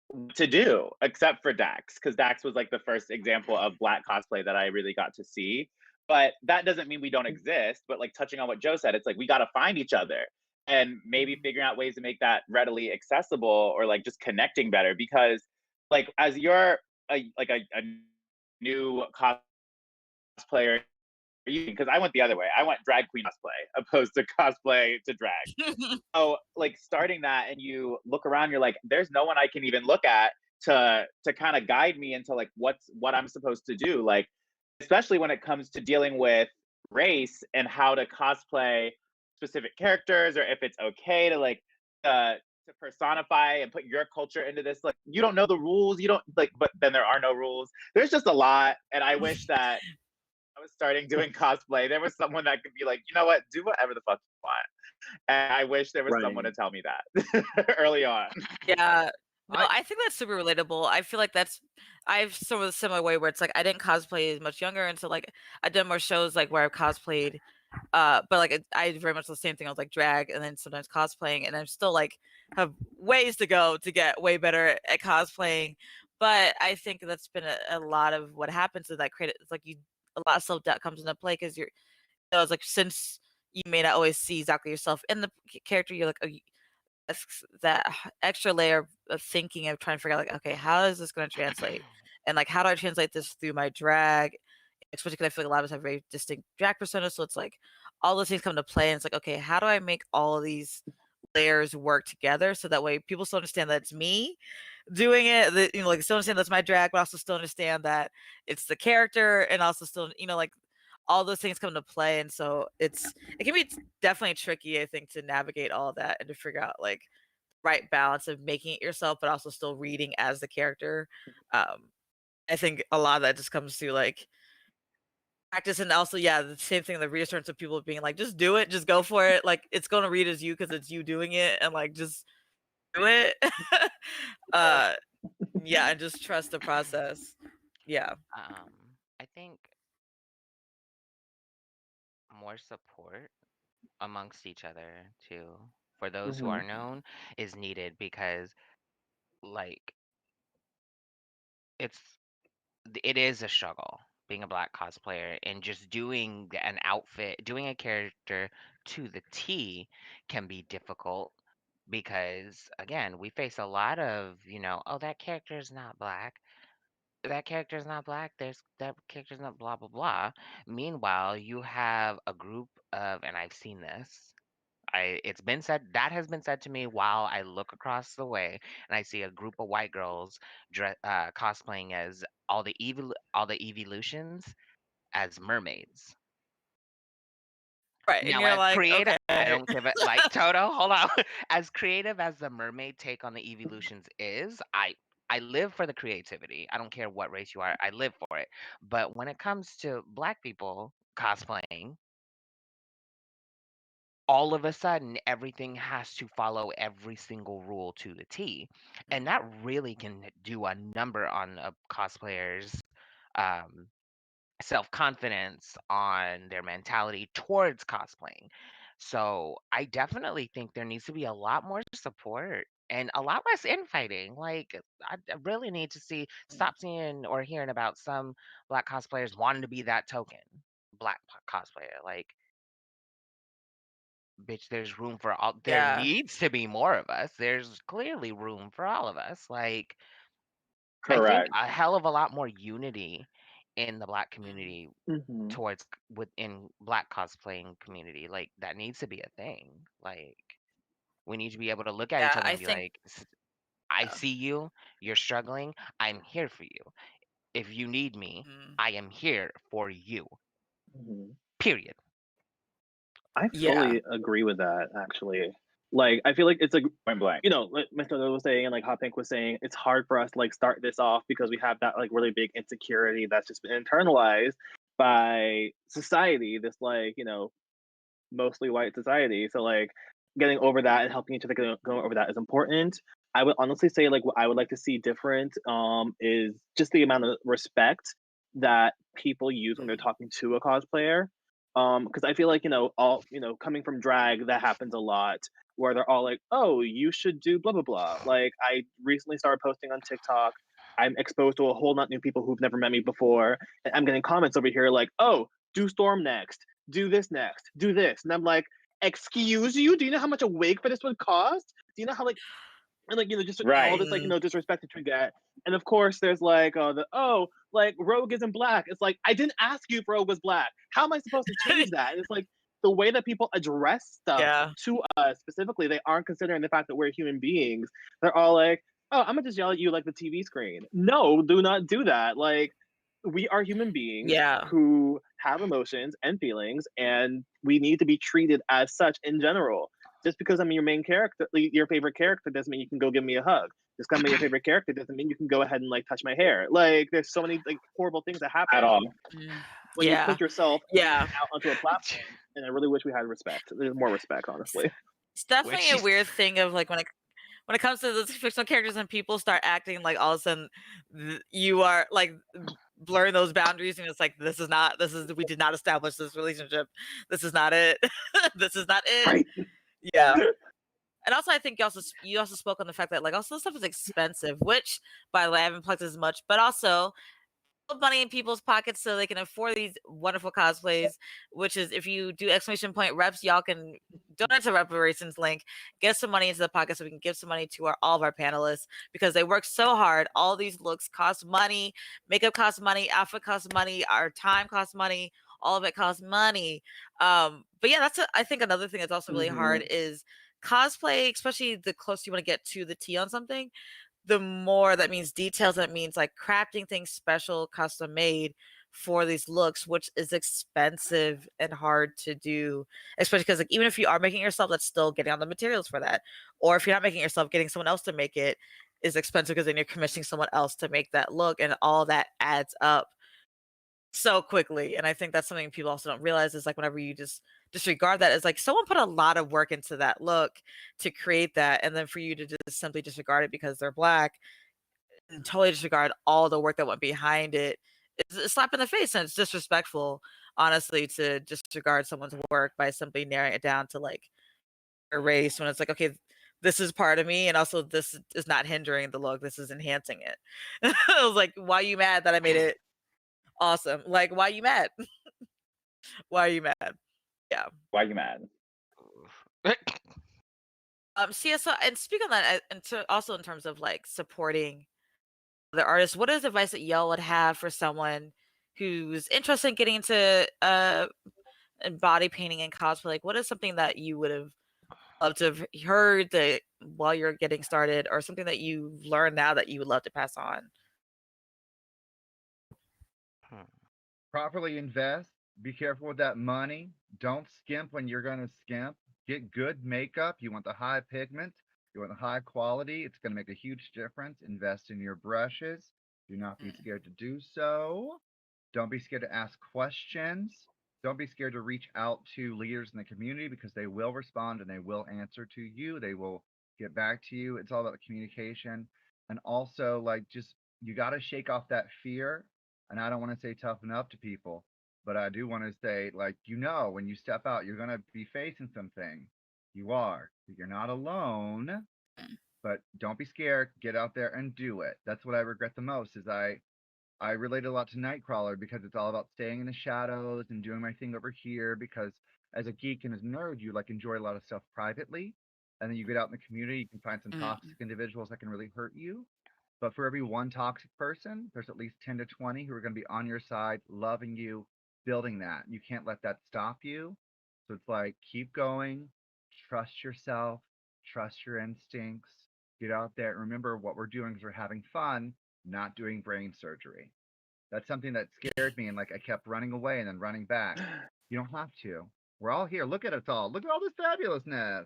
what to do, except for Dax, because Dax was like the first example of Black cosplay that I really got to see. But that doesn't mean we don't exist. But like touching on what Joe said, it's like we got to find each other and maybe figuring out ways to make that readily accessible or like just connecting better. Because like as you're a new cosplayer, because I went the other way. I went drag queen cosplay opposed to cosplay to drag. So like starting that and you look around, you're like, there's no one I can even look at to kind of guide me into like what I'm supposed to do. Like, especially when it comes to dealing with race and how to cosplay specific characters, or if it's okay to like to personify and put your culture into this. Like you don't know the rules, you don't like, but then there are no rules. There's just a lot. And I wish that I was starting doing cosplay, there was someone that could be like, you know what, do whatever the fuck you want. And I wish there was someone to Right. tell me that early on. Yeah. No, I I think that's super relatable. I feel like I've sort of a similar way where it's like I didn't cosplay as much younger, and so like I did more shows like where I've cosplayed, but like I very much the same thing. I was like drag and then sometimes cosplaying, and I'm still like have ways to go to get way better at cosplaying. But I think that's been a lot of what happens is that create it's like a lot of self doubt comes into play because it's like since you may not always see exactly yourself in the character, you're like, oh, that extra layer of thinking of trying to figure out like, okay, how is this going to translate, and like how do I translate this through my drag, especially because I feel like a lot of us have very distinct drag personas, so it's like all those things come to play, and it's like, okay, how do I make all of these layers work together so that way people still understand that it's me doing it, that, like still understand that's my drag, but also still understand that it's the character, and also still, like all those things come into play. And so it can be definitely tricky, I think, to navigate all of that and to figure out like right balance of making it yourself but also still reading as the character. I think a lot of that just comes to like practice, and also the same thing, the reassurance of people being like, just do it, just go for it, like it's going to read as you because it's you doing it, and like just do it. And just trust the process. I think more support amongst each other too, for those who are known, is needed, because like it is a struggle being a Black cosplayer, and just doing an outfit, doing a character to the T can be difficult, because again, we face a lot of, oh, that character is not Black. That character is not Black. That character's not blah blah blah. Meanwhile, you have a group of, and I've seen this. It's been said, that has been said to me while I look across the way and I see a group of white girls cosplaying as all the evolutions as mermaids. Right, and Now, you're as like, creative, I okay. don't give it, like, Toto, hold on. As creative as the mermaid take on the evolutions is, I live for the creativity. I don't care what race you are. I live for it. But when it comes to Black people cosplaying, all of a sudden everything has to follow every single rule to the T. And that really can do a number on a cosplayer's um, self confidence, on their mentality towards cosplaying. So I definitely think there needs to be a lot more support and a lot less infighting. Like, I really need to stop seeing or hearing about some Black cosplayers wanting to be that token Black cosplayer. Like, bitch, there's room for all. There Yeah. needs to be more of us. There's clearly room for all of us. Like, I think Correct. a hell of a lot more unity in the Black community Hmm. towards within Black cosplaying community. Like, that needs to be a thing. Like, we need to be able to look at each Yeah, other I and be think like, I see you, you're struggling, I'm here for you. If you need me, mm, I am here for you. Hmm. Period. I yeah. fully agree with that, actually. Like, I feel like it's a, Point blank. like Mr. was saying and like Hot Pink was saying, it's hard for us to like start this off because we have that like really big insecurity that's just been internalized by society, this like, mostly white society. So like getting over that and helping each other go over that is important. I would honestly say like what I would like to see different is just the amount of respect that people use when they're talking to a cosplayer. Because I feel like all coming from drag, that happens a lot where they're all like, oh, you should do blah blah blah. Like I recently started posting on TikTok. I'm exposed to a whole lot new people who've never met me before, and I'm getting comments over here like, oh, do Storm next, do this next, do this. And I'm like, excuse you? Do you know how much a wig for this would cost? Do you know how like and like just all Right. this like disrespect that you get? And of course there's like like Rogue isn't Black. It's like, I didn't ask you if Rogue was Black. How am I supposed to change that? And it's like the way that people address stuff Yeah. to us specifically, they aren't considering the fact that we're human beings. They're all like, oh, I'm gonna just yell at you like the TV screen. No, do not do that. Like, we are human beings Yeah. who have emotions and feelings, and we need to be treated as such in general. Just because I'm your main character, like, your favorite character, doesn't mean you can go give me a hug. Just because I'm your favorite character doesn't mean you can go ahead and like touch my hair. Like, there's so many like horrible things that happen At all. when you Yeah. put yourself Yeah. out onto a platform. And I really wish we had respect. There's more respect, honestly. It's definitely a Which weird thing of like when it comes to those fictional characters and people start acting like all of a sudden you are like blurring those boundaries, and it's like, we did not establish this relationship. This is not it. This is not it. Right. Yeah. And also, I think you also spoke on the fact that like also stuff is expensive, which by the way I haven't plugged as much, but also money in people's pockets so they can afford these wonderful cosplays, which is if you do exclamation point reps, y'all can donate to reparations link, get some money into the pocket so we can give some money to all of our panelists because they work so hard. All these looks cost money, makeup costs money, outfit costs money, our time costs money, all of it costs money. But yeah, I think another thing that's also really hard is cosplay, especially the closer you want to get to the T on something, the more that means details, that means like crafting things special, custom made for these looks, which is expensive and hard to do, especially because like even if you are making it yourself, that's still getting on the materials for that. Or if you're not making it yourself, getting someone else to make it is expensive because then you're commissioning someone else to make that look, and all that adds up so quickly. And I think that's something people also don't realize is like whenever you just disregard that, it's like someone put a lot of work into that look to create that, and then for you to just simply disregard it because they're Black and totally disregard all the work that went behind it, it's a slap in the face, and it's disrespectful, honestly, to disregard someone's work by simply narrowing it down to like a race when it's like, okay, this is part of me, and also this is not hindering the look, this is enhancing it. I was like, why are you mad that I made it awesome? Like, why are you mad? Why are you mad? Yeah. Why are you mad? So and speak on that, and also in terms of like supporting the artists, what is advice that y'all would have for someone who's interested in getting into in body painting and cosplay? Like, what is something that you would have loved to have heard that while you're getting started, or something that you learned now that you would love to pass on? Properly invest. Be careful with that money. Don't skimp when you're going to skimp. Get good makeup. You want the high pigment. You want the high quality. It's going to make a huge difference. Invest in your brushes. Do not be scared to do so. Don't be scared to ask questions. Don't be scared to reach out to leaders in the community because they will respond and they will answer to you. They will get back to you. It's all about communication. And also, like, just you got to shake off that fear. And I don't want to say toughen up to people, but I do want to say, like, when you step out, you're going to be facing something. You are. You're not alone, but don't be scared. Get out there and do it. That's what I regret the most is I relate a lot to Nightcrawler because it's all about staying in the shadows and doing my thing over here because as a geek and as a nerd, you like enjoy a lot of stuff privately. And then you get out in the community, you can find some toxic individuals that can really hurt you. But for every one toxic person, there's at least 10 to 20 who are going to be on your side, loving you, building that. You can't let that stop you. So it's like, keep going, trust yourself, trust your instincts, get out there. Remember what we're doing is we're having fun, not doing brain surgery. That's something that scared me. And like, I kept running away and then running back. You don't have to. We're all here. Look at us all. Look at all this fabulousness.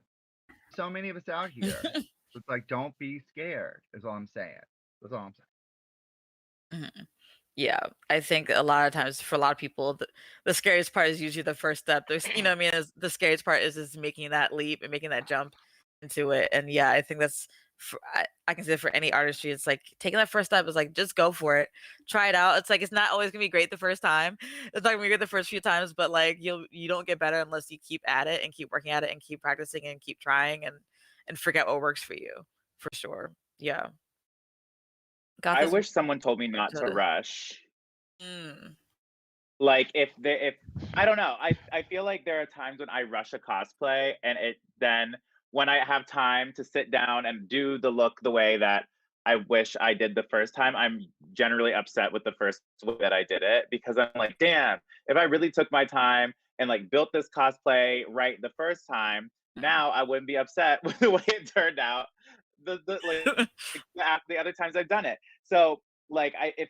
So many of us out here. So it's like, don't be scared, is all I'm saying. That's all I'm saying. Yeah, I think a lot of times for a lot of people, the scariest part is usually the first step. There's, you know what I mean? The scariest part is making that leap and making that jump into it. And yeah, I think that's, I can say for any artistry, it's like taking that first step is like, just go for it. Try it out. It's like, it's not always gonna be great the first time. It's not gonna be great the first few times, but like you don't get better unless you keep at it and keep working at it and keep practicing and keep trying and figure out what works for you, for sure. Yeah. Got I this. wish someone told me not to rush. Mm. Like if I don't know, I feel like there are times when I rush a cosplay and then when I have time to sit down and do the look the way that I wish I did the first time, I'm generally upset with the first way that I did it because I'm like, damn, if I really took my time and like built this cosplay right the first time, now I wouldn't be upset with the way it turned out. The other times I've done it. So like if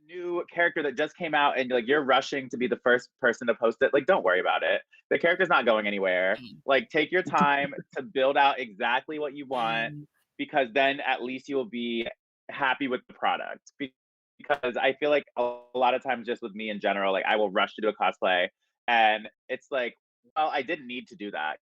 new character that just came out and like you're rushing to be the first person to post it, like don't worry about it. The character's not going anywhere. Like take your time to build out exactly what you want because then at least you will be happy with the product. Because I feel like a lot of times just with me in general, like I will rush to do a cosplay and it's like, well, I didn't need to do that.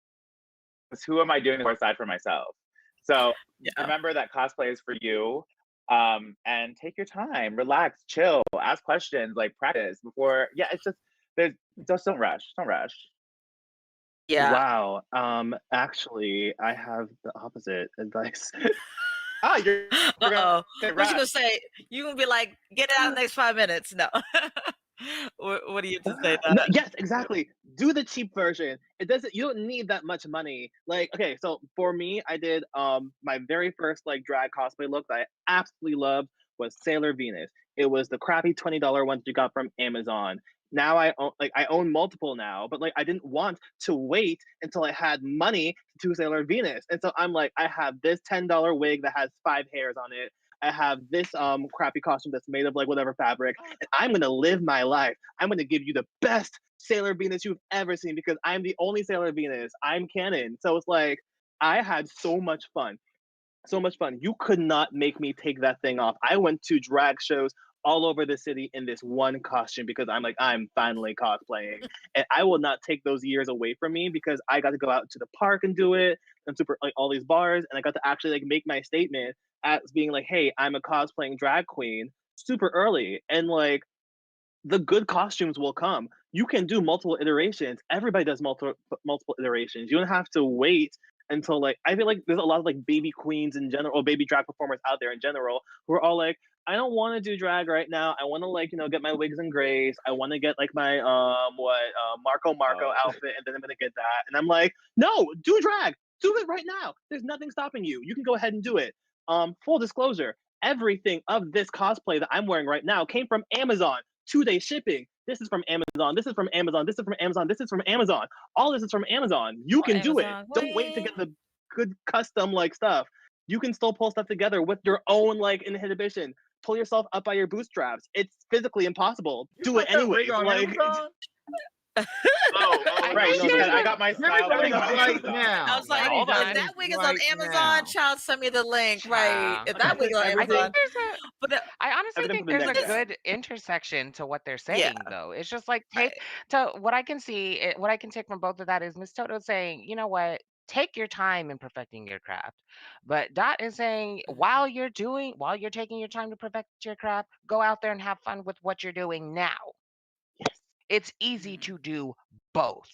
Because who am I doing this aside for myself? So remember that cosplay is for you. And take your time, relax, chill, ask questions, like practice before. Yeah, it's just don't rush. Don't rush. Yeah. Wow. Actually, I have the opposite advice. Ah, you're gonna Uh-oh. say What you gonna rap. say? You gonna be like, get it out in the next 5 minutes? No. What do you have to say, No, Dot? yes, exactly. Do the cheap version. It doesn't. You don't need that much money. Like, okay, so for me, I did my very first like drag cosplay look that I absolutely loved was Sailor Venus. It was the crappy $20 ones you got from Amazon. Now I own multiple now, but like I didn't want to wait until I had money to do Sailor Venus, and so I'm like, I have this $10 wig that has 5 hairs on it. I have this crappy costume that's made of like whatever fabric, and I'm gonna live my life. I'm going to give you the best Sailor Venus you've ever seen because I'm the only Sailor Venus. I'm canon. So it's like, I had so much fun. So much fun. You could not make me take that thing off. I went to drag shows all over the city in this one costume because I'm like, I'm finally cosplaying. And I will not take those years away from me because I got to go out to the park and do it and super like all these bars. And I got to actually like make my statement as being like, hey, I'm a cosplaying drag queen super early. And like, the good costumes will come. You can do multiple iterations. Everybody does multiple iterations. You don't have to wait until like I feel like there's a lot of like baby queens in general or baby drag performers out there in general who are all like, I don't want to do drag right now. I want to like, get my wigs and grays. I want to get like my Marco outfit and then I'm gonna get that. And I'm like, no, do drag. Do it right now. There's nothing stopping you. You can go ahead and do it. Full disclosure, everything of this cosplay that I'm wearing right now came from Amazon. 2-day shipping. This is from Amazon. This is from Amazon. This is from Amazon. This is from Amazon. All this is from Amazon. You can do it. Amazon Don't wait to queen. get the good custom like stuff. You can still pull stuff together with your own like inhibition. Pull yourself up by your bootstraps. It's physically impossible. Do it Put that wig anyways. on Like, Amazon? oh, I right. know No, you I got my Let me style. tell you on right Amazon. I now. was like, Hold if on. that wig is on Right Amazon, now. child, send me the link. Right. Child. If that wig is on Everything- I think Amazon. there's a But I honestly Everything think from the there's neck a down. good intersection to what they're yeah. saying, though. It's just like Right. what I can see, what I can take from both of that is Miss Toto saying, you know what, take your time in perfecting your craft. But Dot is saying, while you're taking your time to perfect your craft, go out there and have fun with what you're doing now. Yes. It's easy to do both.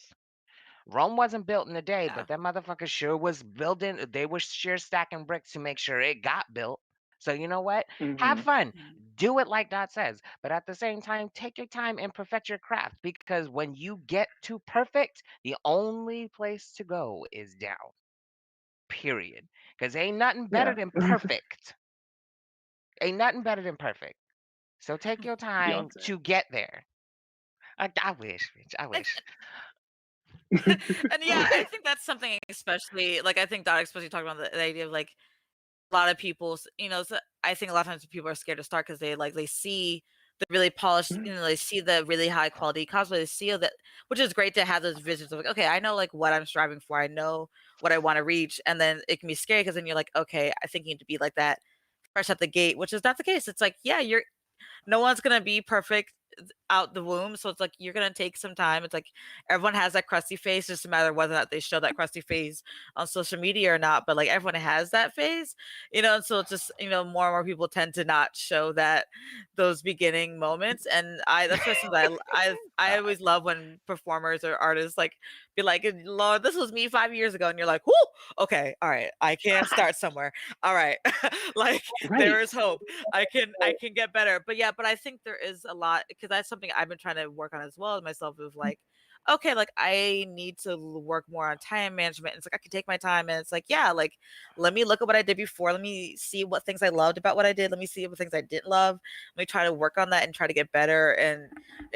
Rome wasn't built in a day, Yeah. but that motherfucker sure was building. They were sure stacking bricks to make sure it got built. So you know what? Have Mhm. fun. Do it like Dot says. But at the same time, take your time and perfect your craft because when you get to perfect, the only place to go is down. Period. Because ain't nothing better Yeah. than perfect. Ain't nothing better than perfect. So take your time Beyonce. to get there. I wish, bitch. I wish. And yeah, I think that's something especially like I think Dot especially talked about the idea of like a lot of people, so I think a lot of times people are scared to start because they see the really polished, they see the really high quality cosplay, they see that, which is great to have those visions of like, okay, I know like what I'm striving for, I know what I want to reach, and then it can be scary because then you're like, okay, I think you need to be like that fresh at the gate, which is not the case. It's like, yeah, no one's gonna be perfect out the womb. So it's like you're gonna take some time. It's like everyone has that crusty face, just a matter of whether or not they show that crusty face on social media or not. But like everyone has that phase, and so it's just more and more people tend to not show those beginning moments. And that's why something I always love when performers or artists like be like, Lord, this was me 5 years ago, and you're like, whoo, okay, all right, I can start somewhere. All right, like there Right. is hope. I can get better. But yeah, but I think there is a lot because that's something I've been trying to work on as well as myself of like, okay, like I need to work more on time management. It's like I can take my time and it's like, yeah, like let me look at what I did before. Let me see what things I loved about what I did. Let me see what things I didn't love. Let me try to work on that and try to get better. And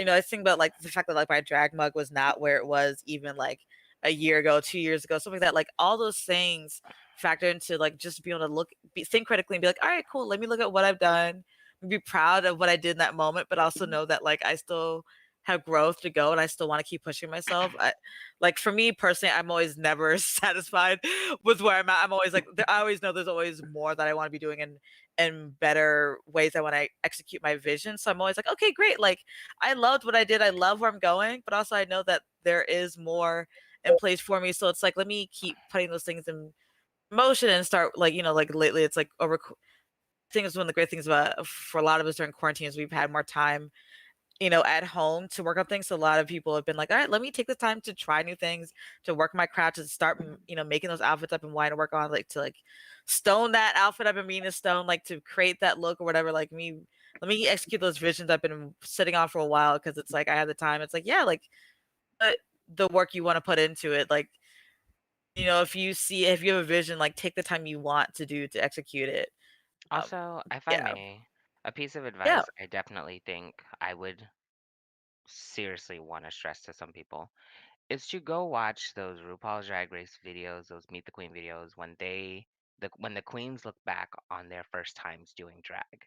I think about like the fact that like my drag mug was not where it was even like a year ago, 2 years ago, something like that. Like all those things factor into like just being able to think critically and be like, all right, cool. Let me look at what I've done, be proud of what I did in that moment, but also know that like I still have growth to go and I still want to keep pushing myself. Like for me personally, I'm always never satisfied with where I'm at. I'm always like, I always know there's always more that I want to be doing and better ways I want to execute my vision. So I'm always like, okay, great. Like I loved what I did. I love where I'm going, but also I know that there is more in place for me. So it's like, let me keep putting those things in motion and start like like lately it's like over. I think it's one of the great things about for a lot of us during quarantine is we've had more time at home to work on things. So a lot of people have been like, all right, let me take the time to try new things, to work my craft, to start, making those outfits I've been wanting to work on, like to stone that outfit I've been meaning to stone, like to create that look or whatever. Let me execute those visions I've been sitting on for a while, because it's like I have the time. It's like, yeah, like the work you want to put into it. Like, if you have a vision, like take the time you want to do to execute it. Also, if I Yeah. may, a piece of Yeah. advice I definitely think I would seriously want to stress to some people is to go watch those RuPaul's Drag Race videos, those Meet the Queen videos when the queens look back on their first times doing drag.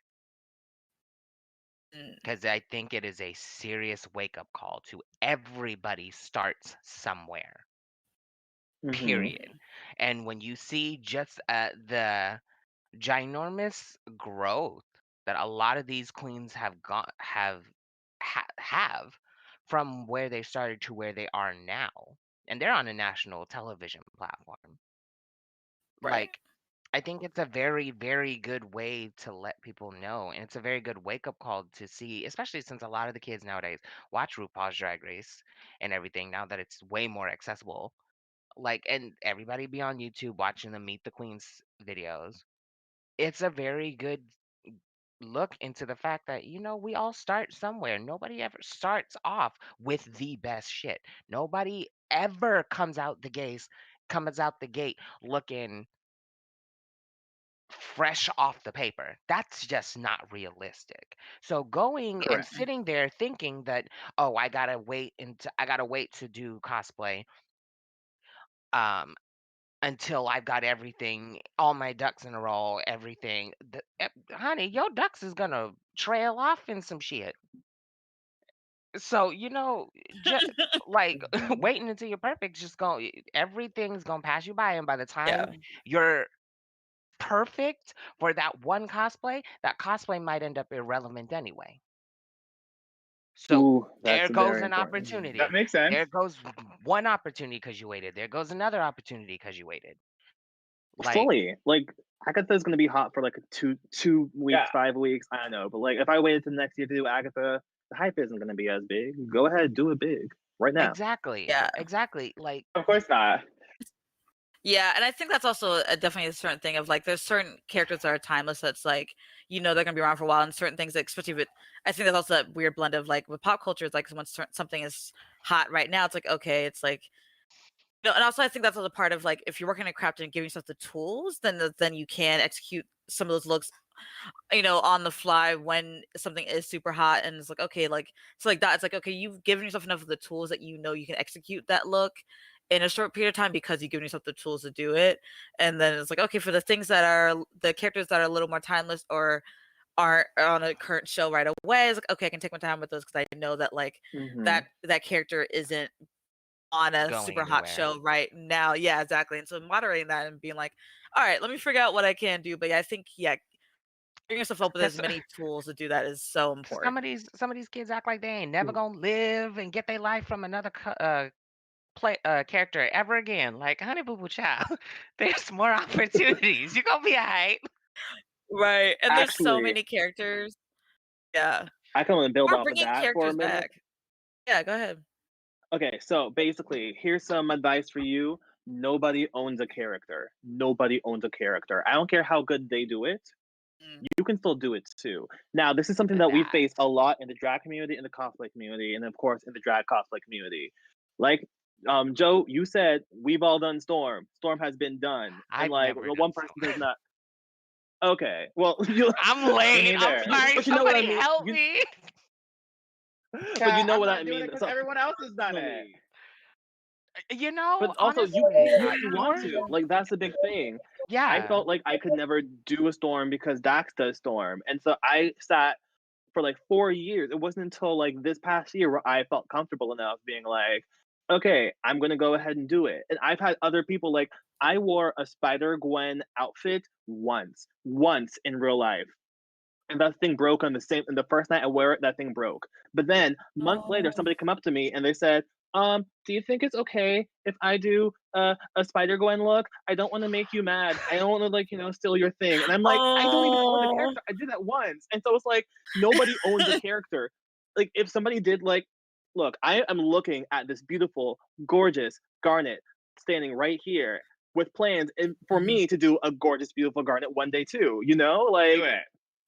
Mm, Because I think it is a serious wake up call to everybody starts somewhere, Mhm. period. And when you see just the ginormous growth that a lot of these queens have from where they started to where they are now, and they're on a national television platform. right. Like, I think it's a very, very good way to let people know, and it's a very good wake up call to see, especially since a lot of the kids nowadays watch RuPaul's Drag Race and everything now that it's way more accessible. Like, and everybody be on YouTube watching the Meet the Queens videos. It's a very good look into the fact that we all start somewhere. Nobody ever starts off with the best shit. Nobody ever comes out the gate looking fresh off the paper. That's just not realistic. So going and Correct. sitting there thinking that, oh, I gotta wait to do cosplay um until I've got everything, all my ducks in a row, everything. Honey, your ducks is gonna trail off in some shit. So, just like waiting until you're perfect, everything's gonna pass you by. And by the Yeah. time you're perfect for that cosplay might end up irrelevant anyway. So Ooh, there that's goes very an important. opportunity. That makes sense. There goes one opportunity because you waited. There goes another opportunity because you waited. Like, Fully. Like Agatha's gonna be hot for like two weeks, Yeah. 5 weeks. I don't know, but like if I waited to next year to do Agatha, the hype isn't gonna be as big. Go ahead, do it big right now. exactly. Yeah. Exactly. Like, Of course not. Yeah, and I think that's also definitely a certain thing of like there's certain characters that are timeless that's like they're gonna be around for a while, and certain things, like, especially with I think there's also that weird blend of like with pop culture, it's like when something is hot right now, it's like okay, it's like and also I think that's also part of like if you're working in craft and giving yourself the tools, then you can execute some of those looks on the fly when something is super hot, and it's like okay, like so like that it's like okay, you've given yourself enough of the tools that you can execute that look in a short period of time because you've given yourself the tools to do it. And then it's like okay, for the things that are the characters that are a little more timeless or aren't on a current show right away, it's like okay, I can take my time with those because I know that like Mhm. that character isn't on a going super hot anywhere. show right now. Yeah, exactly. And so moderating that and being like, all right, let me figure out what I can do. But yeah, I think giving yourself up with as Because many tools to do that is so important. some of these kids act like they ain't never gonna live and get their life from another character ever again. Like, honey boo boo child, there's more opportunities. You're gonna be alright. Right. And there's so Actually, many characters. Yeah. I can only build Or off of bringing that for a characters minute. back. Yeah, go ahead. Okay, so basically, here's some advice for you. Nobody owns a character. Nobody owns a character. I don't care how good they do it. Mm. You can still do it too. Now, this is something that we face a lot in the drag community, in the cosplay community, and of course in the drag cosplay community. Like, Joe, you said we've all done Storm. Storm has been done, I've and like never the done one person does not. Okay, well, I'm Me late. I'm neither. sorry. but you know what I Somebody mean. help me. But you know I'm what not I doing mean. it because So everyone else has done it. personally, but also Honestly, if not you want anymore. to, like that's the big thing. I Yeah. felt like I could never do a Storm because Dax does Storm, and so I sat for like 4 years. It wasn't until like this past year where I felt comfortable enough being like, okay, I'm gonna go ahead and do it. And I've had other people like I wore a Spider Gwen outfit once in real life. And that thing broke on the first night I wear it, that thing broke. But then months later, Oh. somebody come up to me and they said, do you think it's okay if I do a Spider Gwen look? I don't want to make you mad. I don't want to like, steal your thing. And I'm like, I don't even own the Oh. character. I did that once. And so it's like nobody owns a character. like if somebody did like, look, I am looking at this beautiful, gorgeous garnet standing right here with plans and for me to do a gorgeous, beautiful garnet one day too. You know, Do like, it.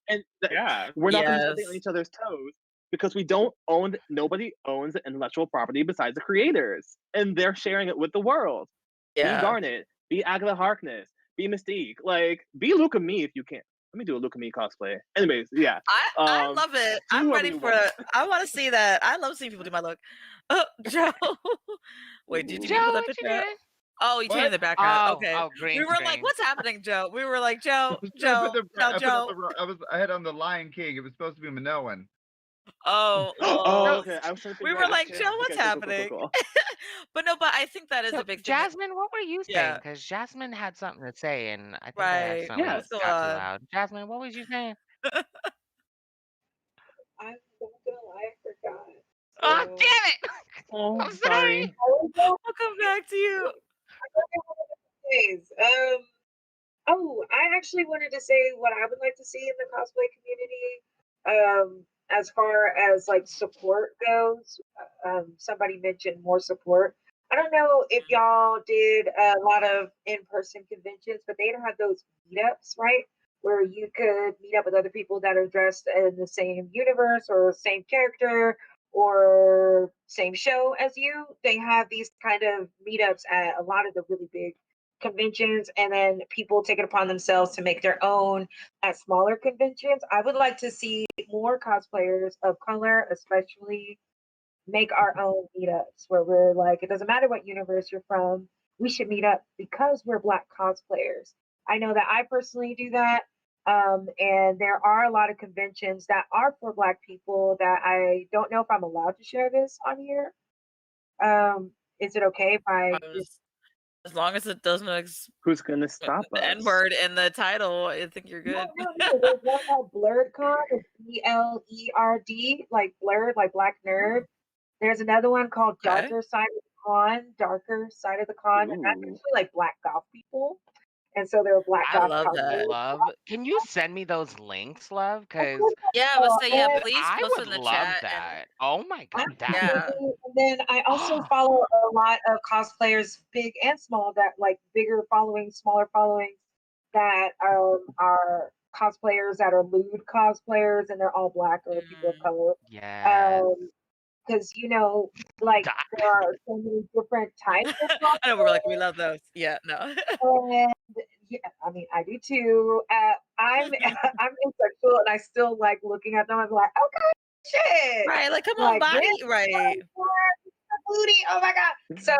and Yeah. we're not going to be stepping on Yes. each other's toes because we don't own. Nobody owns the intellectual property besides the creators, and they're sharing it with the world. Be Yeah. Garnet, be Agatha Harkness, be Mystique, like be Luca Me if you can. Let me do a Luca Me cosplay. Anyways, yeah. I love it. do I'm whoever ready you for want. I want to see that. I love seeing people do my look. Oh, Joe. Wait, did you mean to Joe, put that what you picture up? doing? Oh, you changed What? the background. Oh, Okay. oh, We green were like, screen. what's happening, Joe? We were like, I Joe, was trying to put Joe, I put Joe. on I had on the Lion King. It was supposed to be Minoan. Oh, Oh, well, okay. I was trying to we figure were out. like, Gotcha. Joe, what's Okay, cool, cool, cool, happening? cool. But no, but I think that is So, a big thing. Jasmine, what were you saying? Yeah, Because Jasmine had something to say, and I think I right. accidentally What's Yes. going got too on? loud. Jasmine, what was you saying? I'm not gonna lie, I forgot. Oh, So damn it! Oh, I'm sorry. sorry. I was going I'll come back to you. days. Oh, I actually wanted to say what I would like to see in the cosplay community. As far as like support goes, somebody mentioned more support. I don't know if y'all did a lot of in-person conventions, but they don't have those meetups, right? Where you could meet up with other people that are dressed in the same universe or same character or same show as you. They have these kind of meetups at a lot of the really big conventions, and then people take it upon themselves to make their own at smaller conventions. I would like to see more cosplayers of color, especially, make our own meetups where we're like, it doesn't matter what universe you're from, we should meet up because we're Black cosplayers. I know that I personally do that. And there are a lot of conventions that are for Black people that I don't know if I'm allowed to share this on here. Is it okay if I just As long as it doesn't Who's gonna stop the N us? word in the title, I think you're no, good. no, no. There's one called BlurredCon. It's BLERD, like blurred, like Black nerd. There's another one called Okay. Darker Side of the Con, Darker Side of the Con, and that's Ooh. actually like Black goth people. And so they're Black I I goth love would that. cosplayers. love. Can you send me those links, love? Of Because course Yeah, I I would will. say, yeah, And please I post would in the love chat and that. Oh my god, that would. yeah. absolutely. And then I also follow a lot of cosplayers, big and small, that like bigger followings, smaller followings, that are cosplayers that are lewd cosplayers, and they're all Black or people of Mm. color. Yes. Because like God. there are so many different types of I know we're like, we cosplayers, love those. Yeah, no. and yeah, I mean, I do too. I'm I'm asexual, and I still like looking at them. I'm like, okay, shit, Right, like come on, like body. this Right. booty. Oh my god! So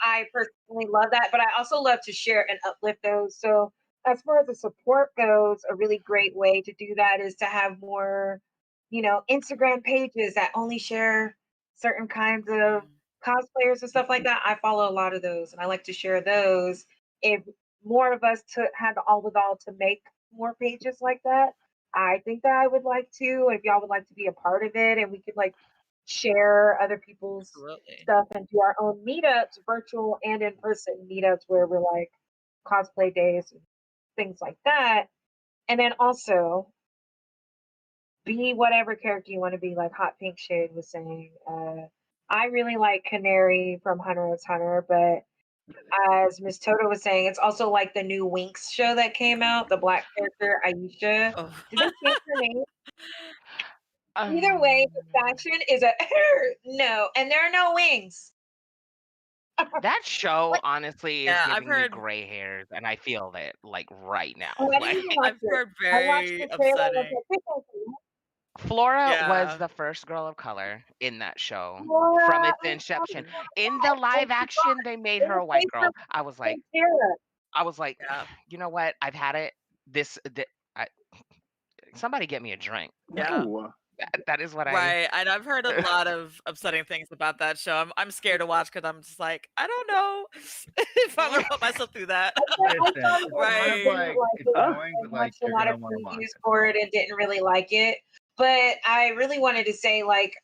I personally love that, but I also love to share and uplift those. So as far as the support goes, a really great way to do that is to have more, Instagram pages that only share certain kinds of Mm. cosplayers and stuff like that. I follow a lot of those, and I like to share those. If more of us had the all with all to make more pages like that, I think that I would like to. If y'all would like to be a part of it, and we could like share other people's Absolutely. stuff and do our own meetups, virtual and in person meetups where we're like cosplay days and things like that. And then also be whatever character you want to be, like Hot Pink Shade was saying. I really like Canary from Hunter x Hunter, but as Miss Toto was saying, it's also like the new Winx show that came out, the Black character Aisha. Oh. Did they change her name? Either Um, way, the fashion is a no, and there are no wings. that show Like, honestly is Yeah, I've giving me heard gray hairs, and I feel it like right now. oh, I Like didn't even watch I've it. heard I watched very the trailer and I was upsetting. like, this ain't Flora was Yeah. the first girl of color in that show from Laura, its I'm inception. sorry. In the live action, they made her a white Face for girl. Sarah. I was like, Yeah. you know what? I've had it. I, somebody get me a drink. Like Yeah. Ooh. that is what I. Right. And I've heard a lot of upsetting things about that show. I'm scared to watch because I'm just like, I don't know if I'm gonna put myself through that. I Listen, started it's it kind and of Right. didn't like like it's it. annoying, I but like watched a you're lot gonna of want to watch previews it. for it and didn't really like it. But I really wanted to say, like,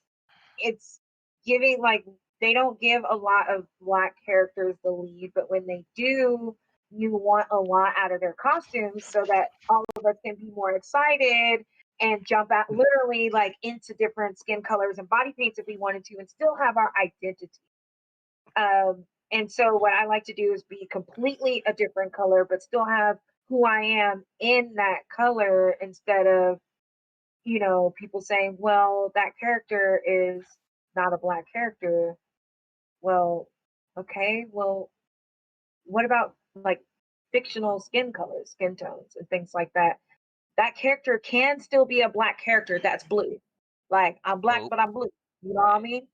it's giving, like, they don't give a lot of Black characters the lead, but when they do, you want a lot out of their costumes so that all of us can be more excited and jump out literally like into different skin colors and body paints if we wanted to and still have our identity. And so what I like to do is be completely a different color, but still have who I am in that color instead of, people saying, well, that character is not a black character. Well, okay, well, what about like fictional skin colors, skin tones, and things like that? That character can still be a black character that's blue. Like, I'm black, Oh, but I'm blue. You know what I mean?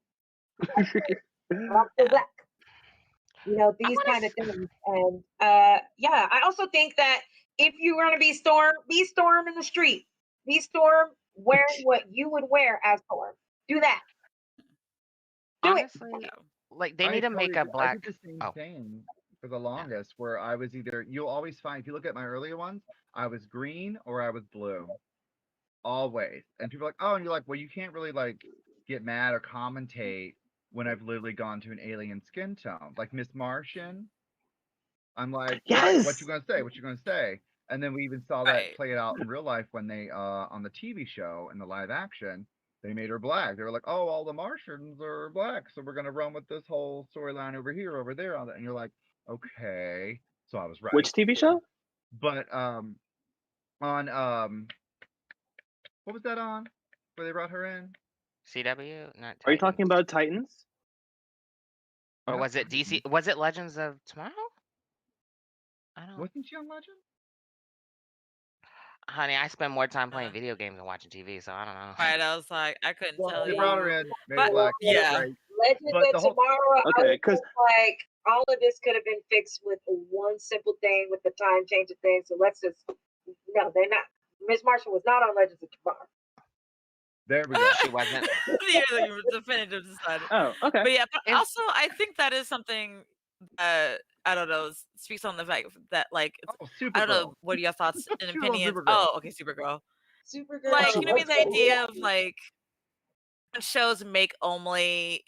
But I'm still Yeah. black. I These want kind to. of things. And yeah, I also think that if you want to be Storm in the street. Be Storm wearing what you would wear as Storm. Do that. Do it. Honestly, like they I need to totally make a agree. I did black. the same Oh, thing for the yeah. longest, where I was either you'll always find if you look at my earlier ones, I was green or I was blue. Always. And people are like, oh, and you're like, well, you can't really like get mad or commentate when I've literally gone to an alien skin tone. Like Miss Martian, I'm like, all right, what you Yes. gonna say? What you gonna say? And then we even saw that Right. play it out in real life when they on the TV show in the live action, they made her black. They were like, oh, all the Martians are black, so we're gonna run with this whole storyline over here, over there, on that. And you're like, okay. So I was right. Which TV show? But on what was that on? Where they brought her in? CW, not Are you Titans. talking about Titans? Or Not was it DC? Titans. Was it Legends of Tomorrow? I don't. Wasn't she on Legend? Honey, I spend more time Uh, playing video games than watching TV, so I don't know. right. I was like, I couldn't Well, tell they brought her you. in, made her But black. yeah. Great. Legends But of the whole Tomorrow, I Okay, would because think like all of this could have been fixed with one simple thing with the time change of things. So let's just no, they're not. Miss Marshall was not on Legends of Tomorrow. there we go. She wasn't. Yeah, that you definitive decided. oh, okay. But yeah, but And also I think that is something that I don't know speaks on the fact that like Oh, I don't know Supergirl. what are your thoughts and She was on opinions. Supergirl. Oh, okay, Supergirl. Supergirl. Like, She you know what I mean? was. The idea of like when shows make only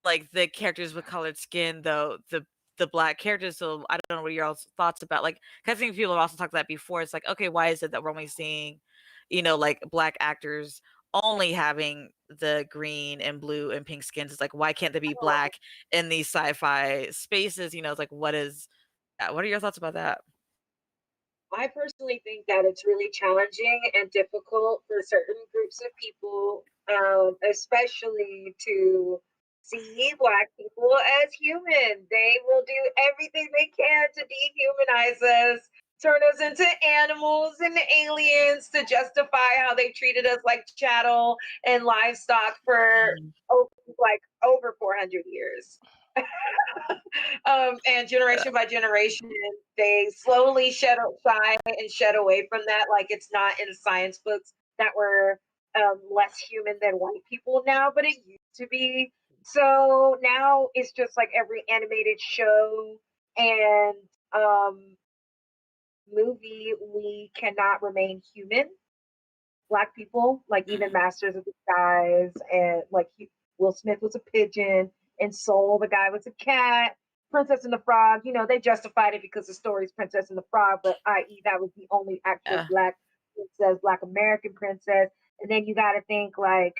like the characters with colored skin, though the black characters. So I don't know what your all's thoughts about like. 'Cause I think people have also talked about that before. It's like, okay, why is it that we're only seeing, like black actors only having the green and blue and pink skins? It's like, why can't they be black in these sci-fi spaces? It's like, what are your thoughts about that? I personally think that it's really challenging and difficult for certain groups of people, especially to see Black people as human. They will do everything they can to dehumanize us, turn us into animals and aliens to justify how they treated us like chattel and livestock for over 400 years. And generation by generation, they slowly shy and shed away from that. Like it's not in science books that were less human than white people now, but it used to be. So now it's just like every animated show and movie, we cannot remain human. Black people, like even Masters of Disguise, and like Will Smith was a pigeon, and Soul, the guy was a cat. Princess and the Frog, they justified it because the story's Princess and the Frog, but i.e. that was the only actual Yeah. Black princess, Black American princess. And then you got to think like,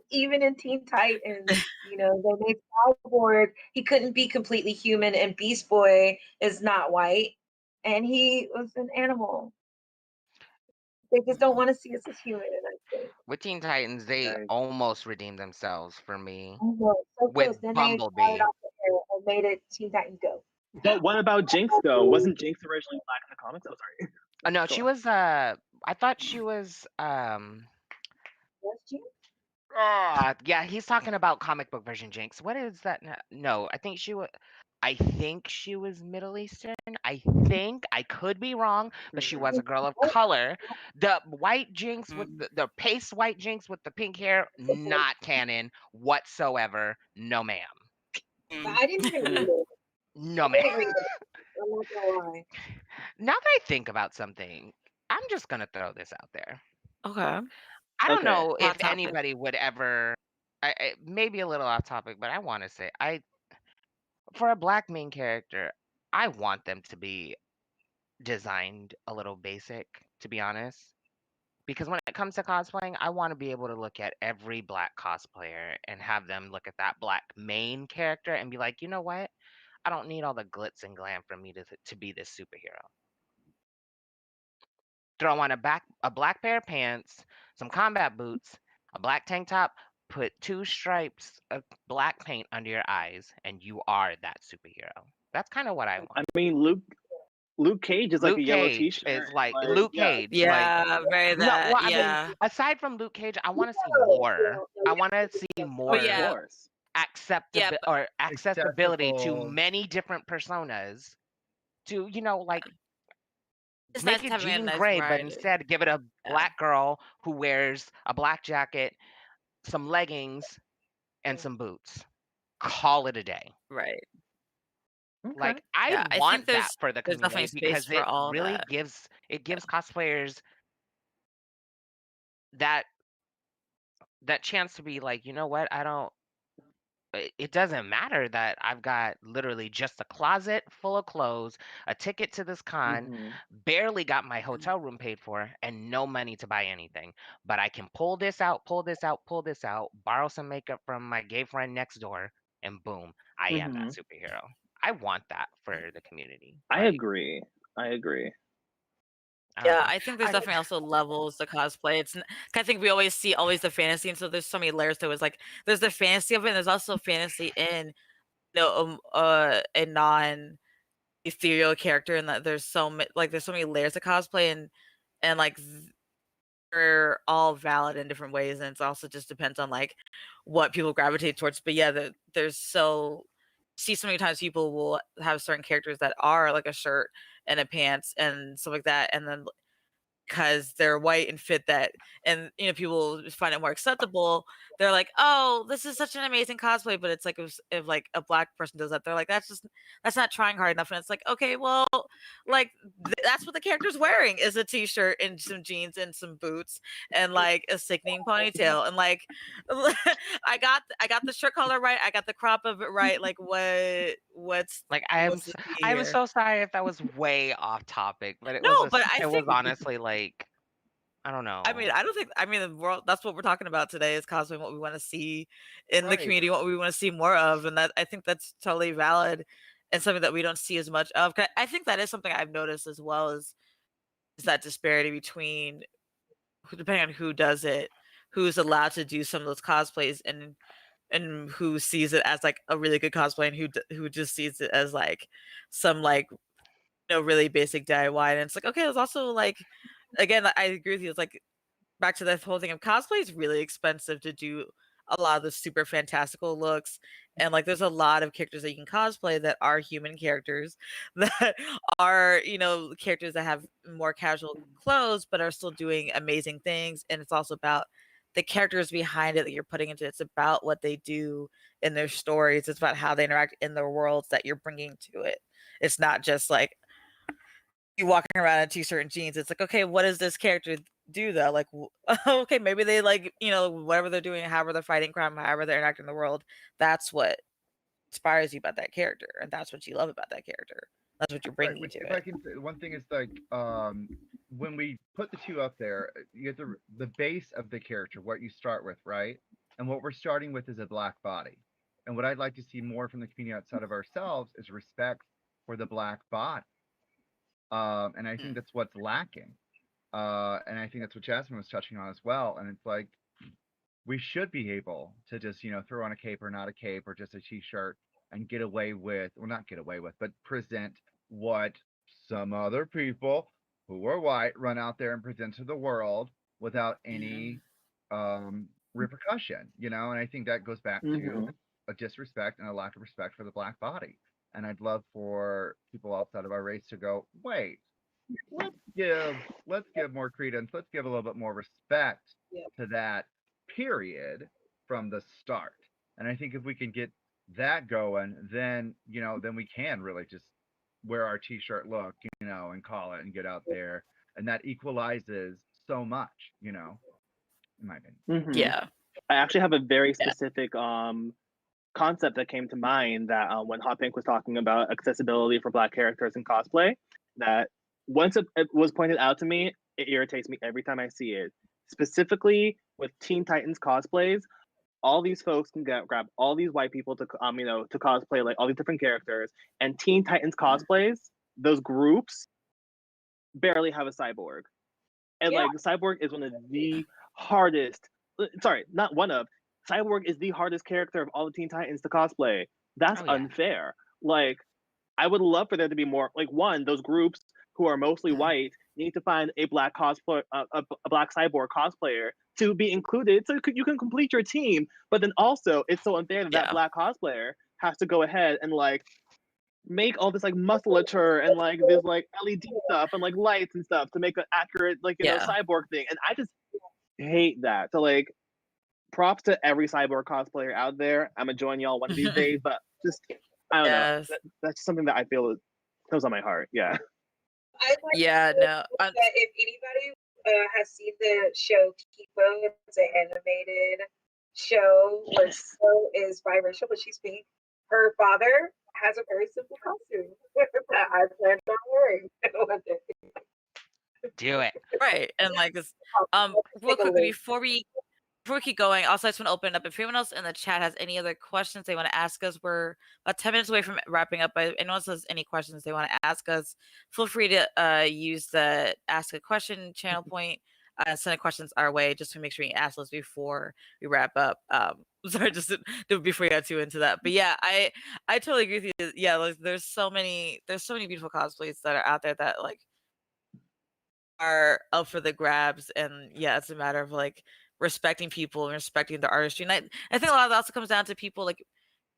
even in Teen Titans, they made Cyborg. He couldn't be completely human, and Beast Boy is not white, and he was an animal. They just don't want to see us as human, I think. with Teen Titans, they Right. almost redeemed themselves for me I know, so with close. Then they got Bumblebee. it off the air and made it Teen Titans Go. But what about Jinx though? Wasn't Jinx originally black in the comics? Oh, sorry. Oh no, Go she on. was. I thought she was. Was she? Yeah, he's talking about comic book version Jinx. What is that? No, I think she was. I think she was Middle Eastern. I think I could be wrong, but she was a girl of color. The white Jinx with the paste white Jinx with the pink hair, not canon whatsoever. No, ma'am. I didn't even read it. No, I ma'am. didn't read it. I'm not gonna lie. Now that I think about something, I'm just gonna throw this out there. Okay. I don't Okay. know if Hot topic. anybody would ever. Maybe a little off topic, but I want to say for a black main character, I want them to be designed a little basic. to be honest. Because when it comes to cosplaying, I want to be able to look at every black cosplayer and have them look at that black main character and be like, you know what? I don't need all the glitz and glam for me to be this superhero. Throw on a black pair of pants, some combat boots, a black tank top, put 2 stripes of black paint under your eyes, and you are that superhero. That's kind of what I want. I mean, Luke Cage is like Luke a yellow Cage T-shirt. is like Like, Luke yeah. Cage. Yeah, very No, that. well, I mean, Yeah. aside from Luke Cage, I want to see Yeah, more. yeah, I want to see But more yeah. Of course. Yeah, accessibility to Accessible. many different personas. To like it's make nice it having a Jean nice Grey, but variety. instead give it a Yeah. black girl who wears a black jacket, some leggings, and Mm. some boots. Call it a day. Right. Okay. Like I Yeah, I think want that there's for the there's definitely community space because for it all really that. gives cosplayers that chance to be like, you know what? It doesn't matter that I've got literally just a closet full of clothes, a ticket to this con, Mhm. barely got my hotel room paid for, and no money to buy anything. But I can pull this out, pull this out, pull this out, borrow some makeup from my gay friend next door, and boom, I am that superhero. I want that for the community. I Like, agree. I agree. I don't Yeah, know. I think there's definitely also levels to cosplay. I think we always see the fantasy, and so there's so many layers to it. It's like there's the fantasy of it, and there's also fantasy in a non ethereal character, and that there's so many layers to cosplay, and like they're all valid in different ways, and it's also just depends on like what people gravitate towards. But yeah, there's see so many times people will have certain characters that are like a shirt and a pants and stuff like that, and then because they're white and fit that, and people find it more acceptable, they're like, oh, this is such an amazing cosplay. But it's like if like a black person does that, they're like, that's not trying hard enough. And it's like, okay, well, like that's what the character's wearing is a t-shirt and some jeans and some boots and like a sickening ponytail, and like I got the shirt color right, I got the crop of it right. Like what's like what's the key I'm here? so sorry if that was way off topic, but No, but I it was think honestly like I don't know. I don't think. The world. That's what we're talking about today is cosplay. What we want to see in the Right. community. What we want to see more of, and that I think that's totally valid, and something that we don't see as much of. 'Cause I think that is something I've noticed as well is that disparity between depending on who does it, who's allowed to do some of those cosplays, and who sees it as like a really good cosplay, and who just sees it as like some like really basic DIY. And it's like, okay, there's also like again, I agree with you. It's like back to the whole thing of cosplay is really expensive to do a lot of the super fantastical looks, and like there's a lot of characters that you can cosplay that are human characters that are characters that have more casual clothes but are still doing amazing things. And it's also about the characters behind it that you're putting into it. It's about what they do in their stories. It's about how they interact in their worlds that you're bringing to it. It's not just like you walking around in t-shirt and jeans. It's like, okay, what does this character do though? Like, okay, maybe they like, whatever they're doing, however they're fighting crime, however they're interacting in the world, that's what inspires you about that character, and that's what you love about that character. That's what you're Right. bringing to If I it. can say, one thing is like when we put the two up there, you get the base of the character, what you start with, right? And what we're starting with is a black body. And what I'd like to see more from the community outside of ourselves is respect for the black body. And I think that's what's lacking. And I think that's what Jasmine was touching on as well. And it's like we should be able to just throw on a cape or not a cape or just a t-shirt and get away with, well, not get away with, but present what some other people who are white run out there and present to the world without any repercussion, and I think that goes back to a disrespect and a lack of respect for the black body. And I'd love for people outside of our race to go, wait, let's give more credence, let's give a little bit more respect Yep. to that period from the start. And I think if we can get that going, then then we can really just wear our t-shirt look, and call it and get out there, and that equalizes so much, in my opinion. Yeah. I actually have a very specific concept that came to mind that when Hot Pink was talking about accessibility for Black characters in cosplay, that once it was pointed out to me, it irritates me every time I see it. Specifically with Teen Titans cosplays, all these folks can grab all these white people to to cosplay like all these different characters, and Teen Titans cosplays, those groups barely have a cyborg. And Yeah. like Cyborg is one of the hardest. Sorry, not one of. Cyborg is the hardest character of all the Teen Titans to cosplay. That's Oh, yeah. unfair. Like, I would love for there to be more. Like, one, those groups who are mostly white need to find a black cosplay, a black cyborg cosplayer to be included, so you can complete your team. But then also, it's so unfair that that Yeah. black cosplayer has to go ahead and like make all this like musculature and like this like LED stuff and like lights and stuff to make an accurate like Yeah. cyborg thing. And I just hate that. So like props to every cyborg cosplayer out there. I'm gonna join y'all one of these days, but just I don't know. Yes. That's something that I feel comes on my heart. Yeah. I'd like Yeah, to no. that if anybody has seen the show Kipo, it's an animated show where Yes. Kipo is biracial, but she's pink. Her father has a very simple costume that I plan on wearing one day. Do it. Right. And like it's real Take a quickly look. before we keep going, also I just want to open it up. If anyone else in the chat has any other questions they want to ask us, we're about 10 minutes away from wrapping up. But if anyone else has any questions they want to ask us, feel free to use the ask a question channel point and send questions our way just to make sure you ask us before we wrap up. Sorry, just before we got too into that. But yeah, I totally agree with you. Yeah, like, there's so many beautiful cosplays that are out there that like are up for the grabs, and yeah, it's a matter of like respecting people and respecting the artistry. And I think a lot of that also comes down to people like,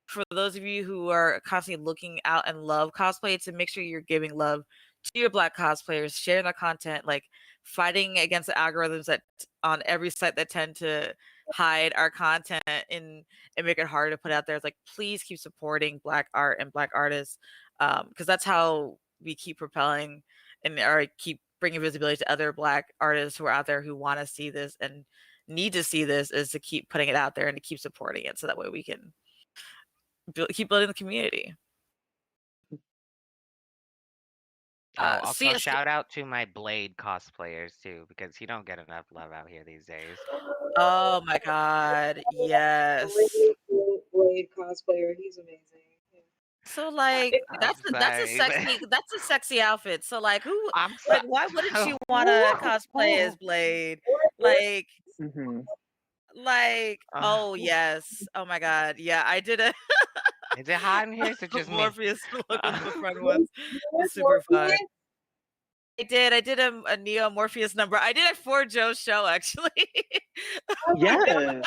for those of you who are constantly looking out and love cosplay, to make sure you're giving love to your black cosplayers, sharing their content, like fighting against the algorithms that on every site that tend to hide our content and make it hard to put out there. It's like, please keep supporting black art and black artists, because that's how we keep propelling and keep bringing visibility to other black artists who are out there who want to see this and need to see this, is to keep putting it out there and to keep supporting it, so that way we can keep building the community. Also, shout out to my Blade cosplayers too, because he don't get enough love out here these days. Oh my god, yes. Really Blade cosplayer, he's amazing. Yeah. So like that's a sexy outfit. So like why wouldn't you want to cosplay as Blade? Like oh yes. Oh my god. Yeah, I did a Is it hot in here? Is it just me? Morpheus look with the front ones. It's super fun. I did a Neo Morpheus number. I did it for Joe's show actually. Yes.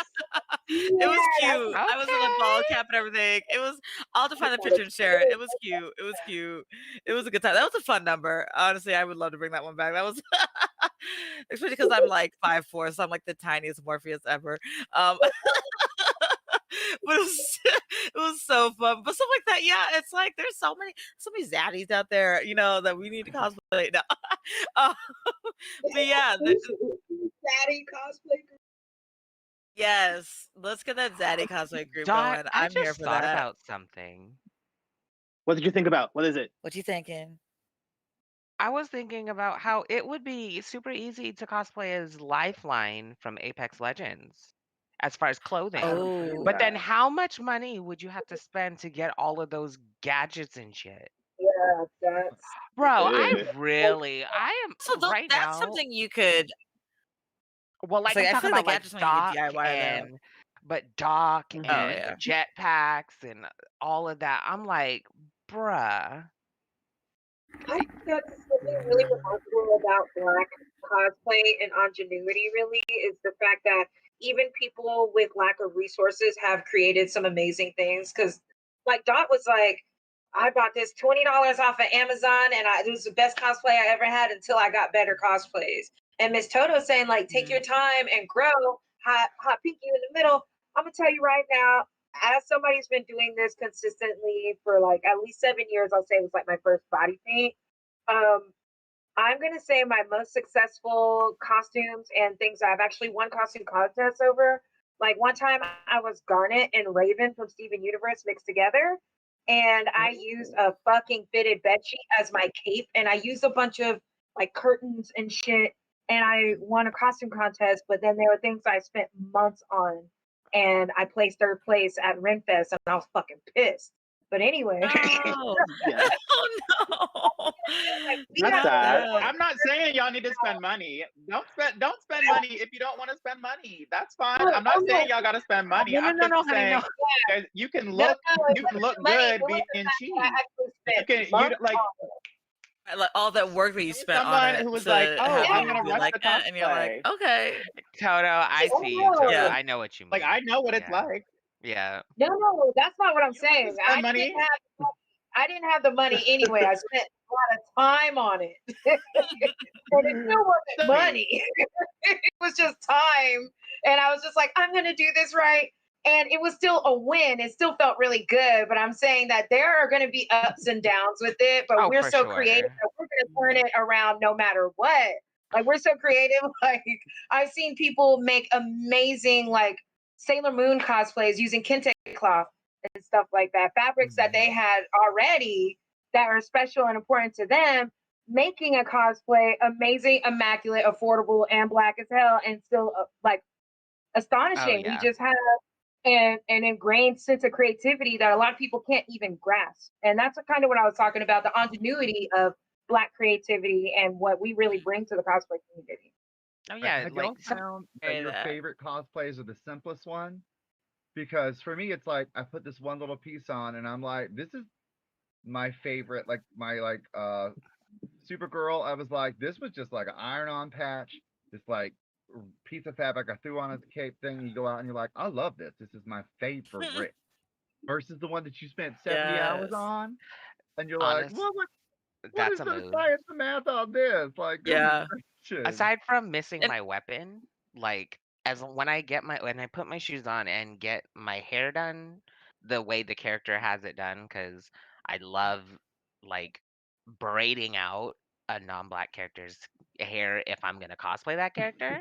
It was cute. I was in a ball cap and everything. It was. I'll have to find the picture and share it. It was cute. It was cute. It was a good time. That was a fun number. Honestly, I would love to bring that one back. That was, especially because I'm like 5'4", so I'm like the tiniest Morpheus ever. But it was so fun. But stuff like that, yeah, it's like there's so many zaddies out there, that we need to cosplay now. But yeah, Zaddy cosplay group. yes, let's get that zaddy cosplay group Dot, going. I I'm here just for thought that. about something. What did you think about? What is it? What you thinking? I was thinking about how it would be super easy to cosplay as Lifeline from Apex Legends as far as clothing. Oh, But then how much money would you have to spend to get all of those gadgets and shit? Yeah, that's Bro, I am so right that's now. something you could. Well, like Like, I'm I talking feel like about like gadgets something you could Doc DIY though. Doc Mhm. Oh and yeah. jetpacks and all of that. I'm like, bruh. I think that's something really remarkable about Black cosplay and ingenuity, really, is the fact that even people with lack of resources have created some amazing things. Because, like, Dot was like, I bought this $20 off of Amazon, and it was the best cosplay I ever had until I got better cosplays. And Miss Toto saying, like, take your time and grow. Hot Pinky in the middle. I'm gonna tell you right now, as somebody who's been doing this consistently for like at least 7 years, I'll say it was like my first body paint. I'm gonna say my most successful costumes and things I've actually won costume contests over. Like one time I was Garnet and Raven from Steven Universe mixed together. And I used a fucking fitted bedsheet as my cape, and I used a bunch of like curtains and shit. and I won a costume contest, but then there were things I spent months on, and I placed third place at Renfest, and I was fucking pissed. But anyway, Oh, Yeah. oh no. we That's have sad. I'm not saying y'all need to spend money. Don't spend money if you don't want to spend money. That's fine. I'm not saying y'all gotta spend money. No, no, I'm no, just no, honey, saying no. that you can no, look it you can wasn't look the money. It good was the being fact cheap. that I actually You spent can you months like on it. Like all that work that you there was spent on someone it who was to like, "Oh, have I'm you gonna be rush like, the and you're like, cosplay." okay. Toto, I see you, Toto. No, Yeah. I know what you mean. Like I know what it's Yeah. like. Yeah. no, that's not what I'm You don't have saying. to spend money. I didn't have the money anyway. I spent a lot of time on it, and it still wasn't money. It was just time, and I was just like, I'm gonna do this right. And it was still a win. It still felt really good. But I'm saying that there are going to be ups and downs with it. But Oh, we're for so creative sure. that we're going to turn it around no matter what. Like we're so creative. Like I've seen people make amazing like Sailor Moon cosplays using kente cloth and stuff like that. Fabrics that they had already that are special and important to them. Making a cosplay amazing, immaculate, affordable, and black as hell, and still like Oh, astonishing. We yeah. just have an ingrained sense of creativity that a lot of people can't even grasp. And that's kind of what I was talking about, the ingenuity of Black creativity and what we really bring to the cosplay community. Oh, yeah. Have Like, y'all found that Very your that. favorite cosplays are the simplest one? Because for me, it's like I put this one little piece on, and I'm like, this is my favorite. Like my Supergirl, I was like, this was just like an iron-on patch, this like piece of fabric I threw on as a cape thing. And you go out and you're like, I love this. This is my favorite. Versus the one that you spent 70 hours Yes. on, and you're like, honest, what is that's a the mood. science and math on this? Like, Yeah. goodness gracious. Aside from missing And my weapon, like when I put my shoes on and get my hair done the way the character has it done, because I love like braiding out a non-black character's hair if I'm gonna cosplay that character.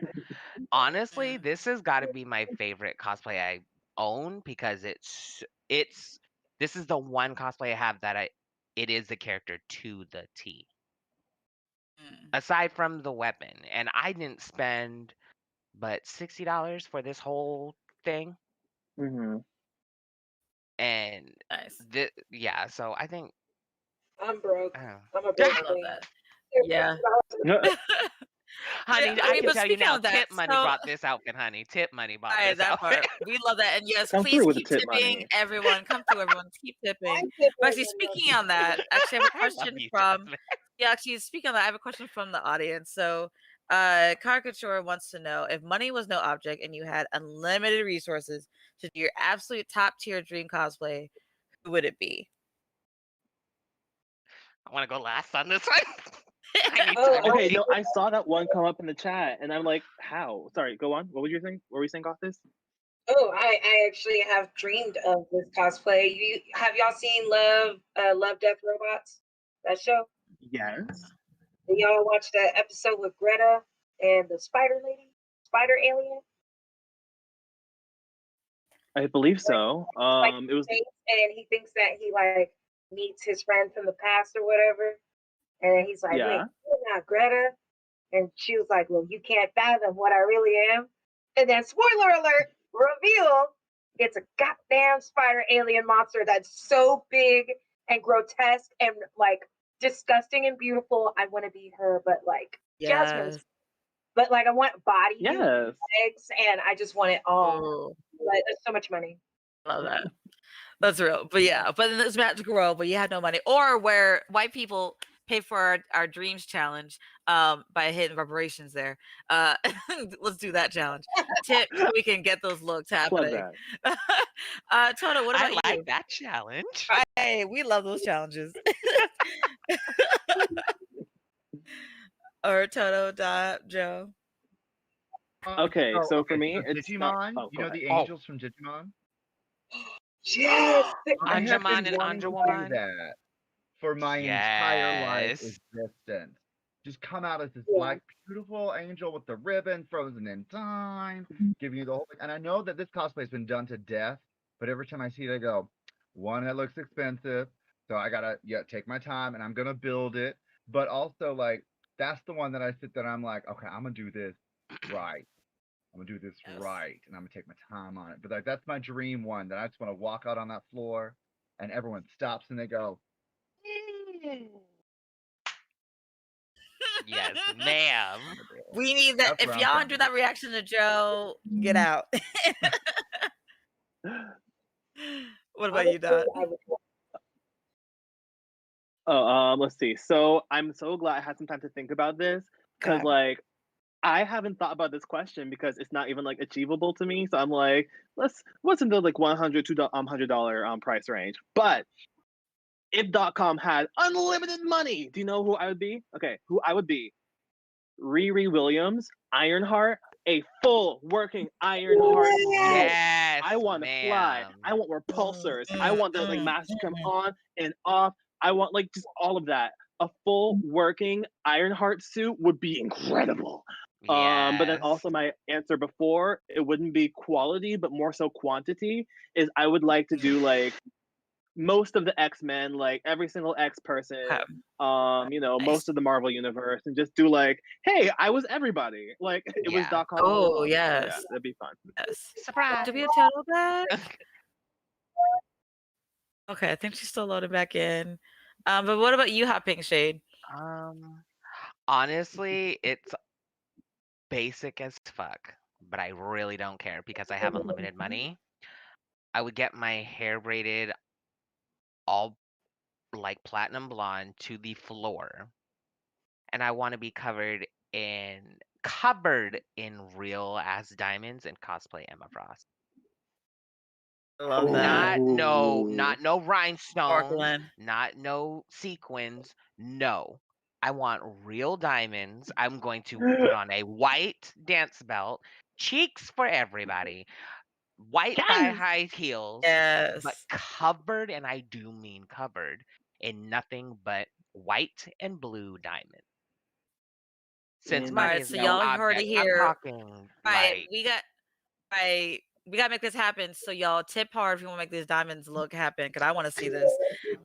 Honestly, mm, this has got to be my favorite cosplay I own, because it's this is the one cosplay I have that it is the character to the T. mm, Aside from the weapon, and I didn't spend but $60 for this whole thing, Hmm. and nice. yeah, so I think I'm broke. uh, I'm a broke I love queen. that. Here's Yeah. $60. honey, I I mean, can but tell you speaking now, of that, tip money so bought this outfit, honey. Tip money all bought right, this that outfit. part. We love that. And yes, Come please through with the keep tip tipping, money. everyone. Come through, everyone. Keep tipping. I'm tipping But actually, everyone. speaking on that, actually, I have a I love question you, from, Jasmine. yeah, actually, speaking on that, I have a question from the audience. So, Caricature wants to know if money was no object and you had unlimited resources to do your absolute top tier dream cosplay, who would it be? I want to go last on this one. I need Oh, time to Okay, think. no, I saw that one come up in the chat, and I'm like, how? Sorry, go on. What was your thing? What were you saying, Gothis? I actually have dreamed of this cosplay. You have y'all seen Love Death Robots? That show? Yes, Did y'all watch that episode with Greta and the spider lady? Spider alien? I believe Like, so. like It was space, and he thinks that he like meets his friend from the past or whatever. And then he's like, wait, yeah. you're not Greta. And she was like, well, you can't fathom what I really am. And then, spoiler alert, reveal it's a goddamn spider alien monster that's so big and grotesque and like disgusting and beautiful. I want to be her, but like Jasmine's, Yes. but like I want body, Yes. legs, and I just want it all. Oh, Like, there's so much money. love that. That's real. But yeah, but in this magical world, but you had no money. Or where white people pay for our dreams challenge by hitting reparations there. Let's do that challenge. Tip so we can get those looks Plug happening. that. Toto, what I about like you? that challenge. Hey, we love those challenges. Or Toto, Joe. Okay, so for me, so it's not. Digimon. Oh, You go know ahead. the Oh, angels from Digimon. Yes. I have Anjaman been and wanting to do Anjawamon. that for my entire life Yes. existence. Just come out as this Yeah. black, beautiful angel with the ribbon, frozen in time, giving you the whole thing. And I know that this cosplay has been done to death, but every time I see it, I go, one, it looks expensive, so I gotta take my time and I'm gonna build it. But also, like, that's the one that I sit there and I'm like, okay, I'm gonna do this right. I'm gonna do this Yes. right, and I'm gonna take my time on it. But like, that's my dream one. That I just want to walk out on that floor, and everyone stops and they go, Yes, ma'am. I'm gonna do it. We need that. That's If where I'm y'all trying do to that reaction to Joe, get out. What about you, Honestly, Dot? I would Oh, let's see. So I'm so glad I had some time to think about this because, Okay. like, I haven't thought about this question because it's not even like achievable to me. So I'm like, what's in the like $100 to $100 price range? But if .com had unlimited money, do you know who I would be? Okay, who I would be? Riri Williams, Ironheart, a full working Ironheart suit. Yes, I want to fly. ma'am. I want repulsors. I want the like mask to come on and off. I want like just all of that. A full working Ironheart suit would be incredible. But then Yes. also my answer before, it wouldn't be quality, but more so quantity, is I would like to do like most of the X-Men, like every single X person, Okay. you know, Nice. most of the Marvel universe, and just do like, hey, I was everybody. Like it was Yeah. .com all Oh, along. Yeah, yes. that'd be fun. Yes. Surprise. Do we have Toto back? Okay, I think she's still loading back in. But what about you, Hot Pink Shade? Um, honestly, it's basic as fuck, but I really don't care because I have unlimited money. I would get my hair braided all like platinum blonde to the floor, and I want to be covered in real ass diamonds and cosplay Emma Frost. I love that. Not no rhinestones, Sparkling. not no sequins. No. I want real diamonds. I'm going to put on a white dance belt, cheeks for everybody, white thigh Yes. high heels, but Yes. covered, and I do mean covered, in nothing but white and blue diamonds. Since All money right, is so no y'all heard it object, I'm here. talking Right, like we gotta make this happen. So y'all tip hard if you want to make these diamonds look happen, because I want to see this.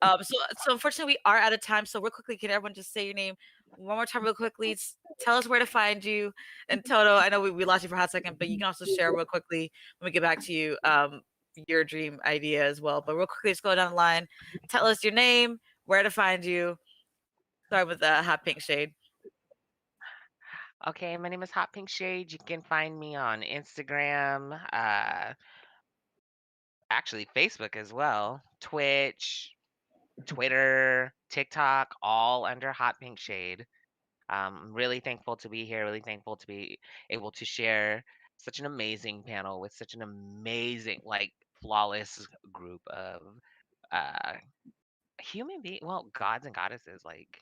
So unfortunately we are out of time. So real quickly, can everyone just say your name one more time, real quickly? Tell us where to find you. And Toto, I know we lost you for a hot second, but you can also share real quickly when we get back to you your dream idea as well. But real quickly, just go down the line. Tell us your name, where to find you. Start with Hot Pink Shade. okay, my name is Hot Pink Shade. You can find me on Instagram, actually Facebook as well, Twitch, Twitter, TikTok, all under Hot Pink Shade. I'm really thankful to be here, really thankful to be able to share such an amazing panel with such an amazing, like, flawless group of uh human beings, well, gods and goddesses, like,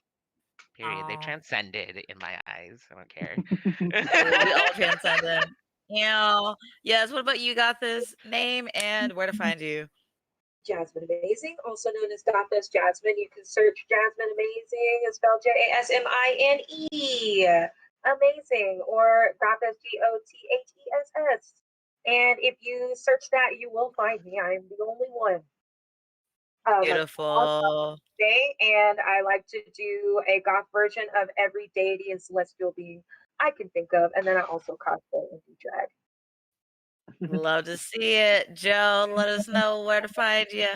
period. They've Aw. transcended in my eyes. I don't care. We all transcendent. Yes, what about you? Got this name and where to find you? Jasmine Amazing, also known as Gothas Jasmine. You can search Jasmine Amazing, it's spelled Jasmine. Amazing, or Gothas Gothess. And if you search that, you will find me. I am the only one. Beautiful. Day, and I like to do a goth version of every deity and celestial being I can think of, and then I also cosplay and do drag. Love to see it. Joe, let us know where to find you.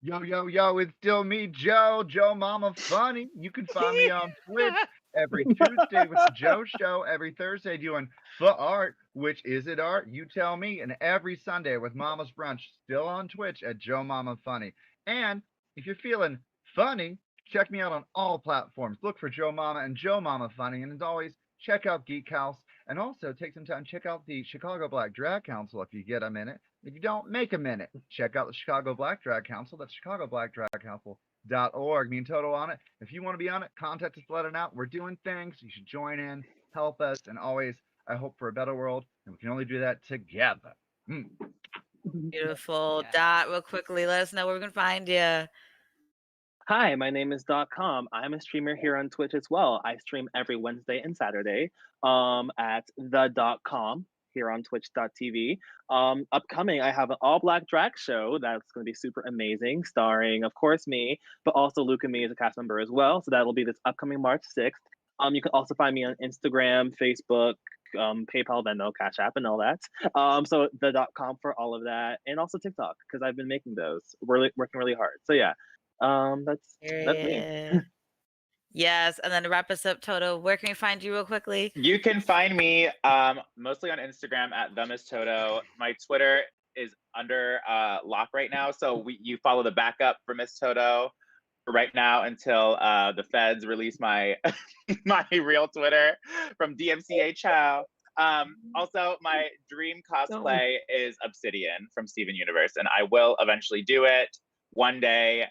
Yo, yo, yo, it's still me, Joe Mama Funny. You can find me on Twitch every Tuesday with the Joe Show, every Thursday doing For Art, which is it art? You tell me, and every Sunday with Mama's Brunch, still on Twitch at Joe Mama Funny. And if you're feeling funny, check me out on all platforms. Look for Joe Mama and Joe Mama Funny, and as always, check out Geek House, and also take some time, check out the Chicago Black Drag Council if you get a minute. If you don't, make a minute. Check out the Chicago Black Drag Council. That's chicagoblackdragcouncil.org. Me and Toto on it. If you want to be on it, contact us, let it out. We're doing things. You should join in, help us, and always, I hope for a better world. And we can only do that together. Beautiful. Yeah. Dot, real quickly, let us know where we can find you. Hi, my name is .com. I'm a streamer here on Twitch as well. I stream every Wednesday and Saturday at the.com here on twitch.tv. Upcoming, I have an all black drag show that's going to be super amazing, starring, of course, me, but also Luke and me as a cast member as well. So that'll be this upcoming March 6th. You can also find me on Instagram, Facebook, PayPal, Venmo, Cash App, and all that. So the .com for all of that, and also TikTok because I've been making those, really working really hard. So yeah, that's me. Period. Yes, and then to wrap us up, Toto, where can we find you real quickly? You can find me mostly on Instagram at @TheMissToto. My Twitter is under lock right now, so you follow the backup for Miss Toto right now until the feds release my my real Twitter from DMCA Chow. Also, my dream cosplay is Obsidian from Steven Universe, and I will eventually do it one day.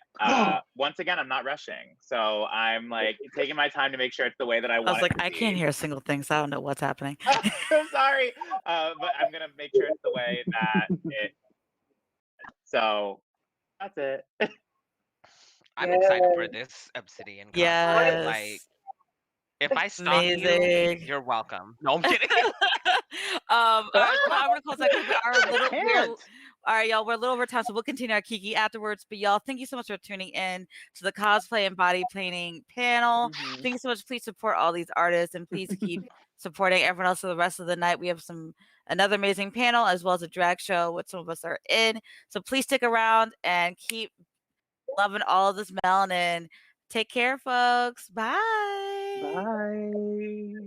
Once again, I'm not rushing, so I'm like taking my time to make sure it's the way that I want. I was like, it to I can't be. hear a single thing, so I don't know what's happening. I'm sorry, but I'm gonna make sure it's the way that it. So that's it. I'm excited for Yes. this Obsidian cosplay. Yes. Like, if I stalk you, Amazing. you're welcome. No, I'm kidding. All right, so I'm gonna close that because Can't. all right, y'all. We're a little over time, so we'll continue our kiki afterwards. But y'all, thank you so much for tuning in to the cosplay and body painting panel. Mhm. Thank you so much. Please support all these artists, and please keep supporting everyone else for the rest of the night. We have another amazing panel as well as a drag show, which some of us are in. So please stick around and keep loving all of this melanin. Take care, folks. Bye. Bye.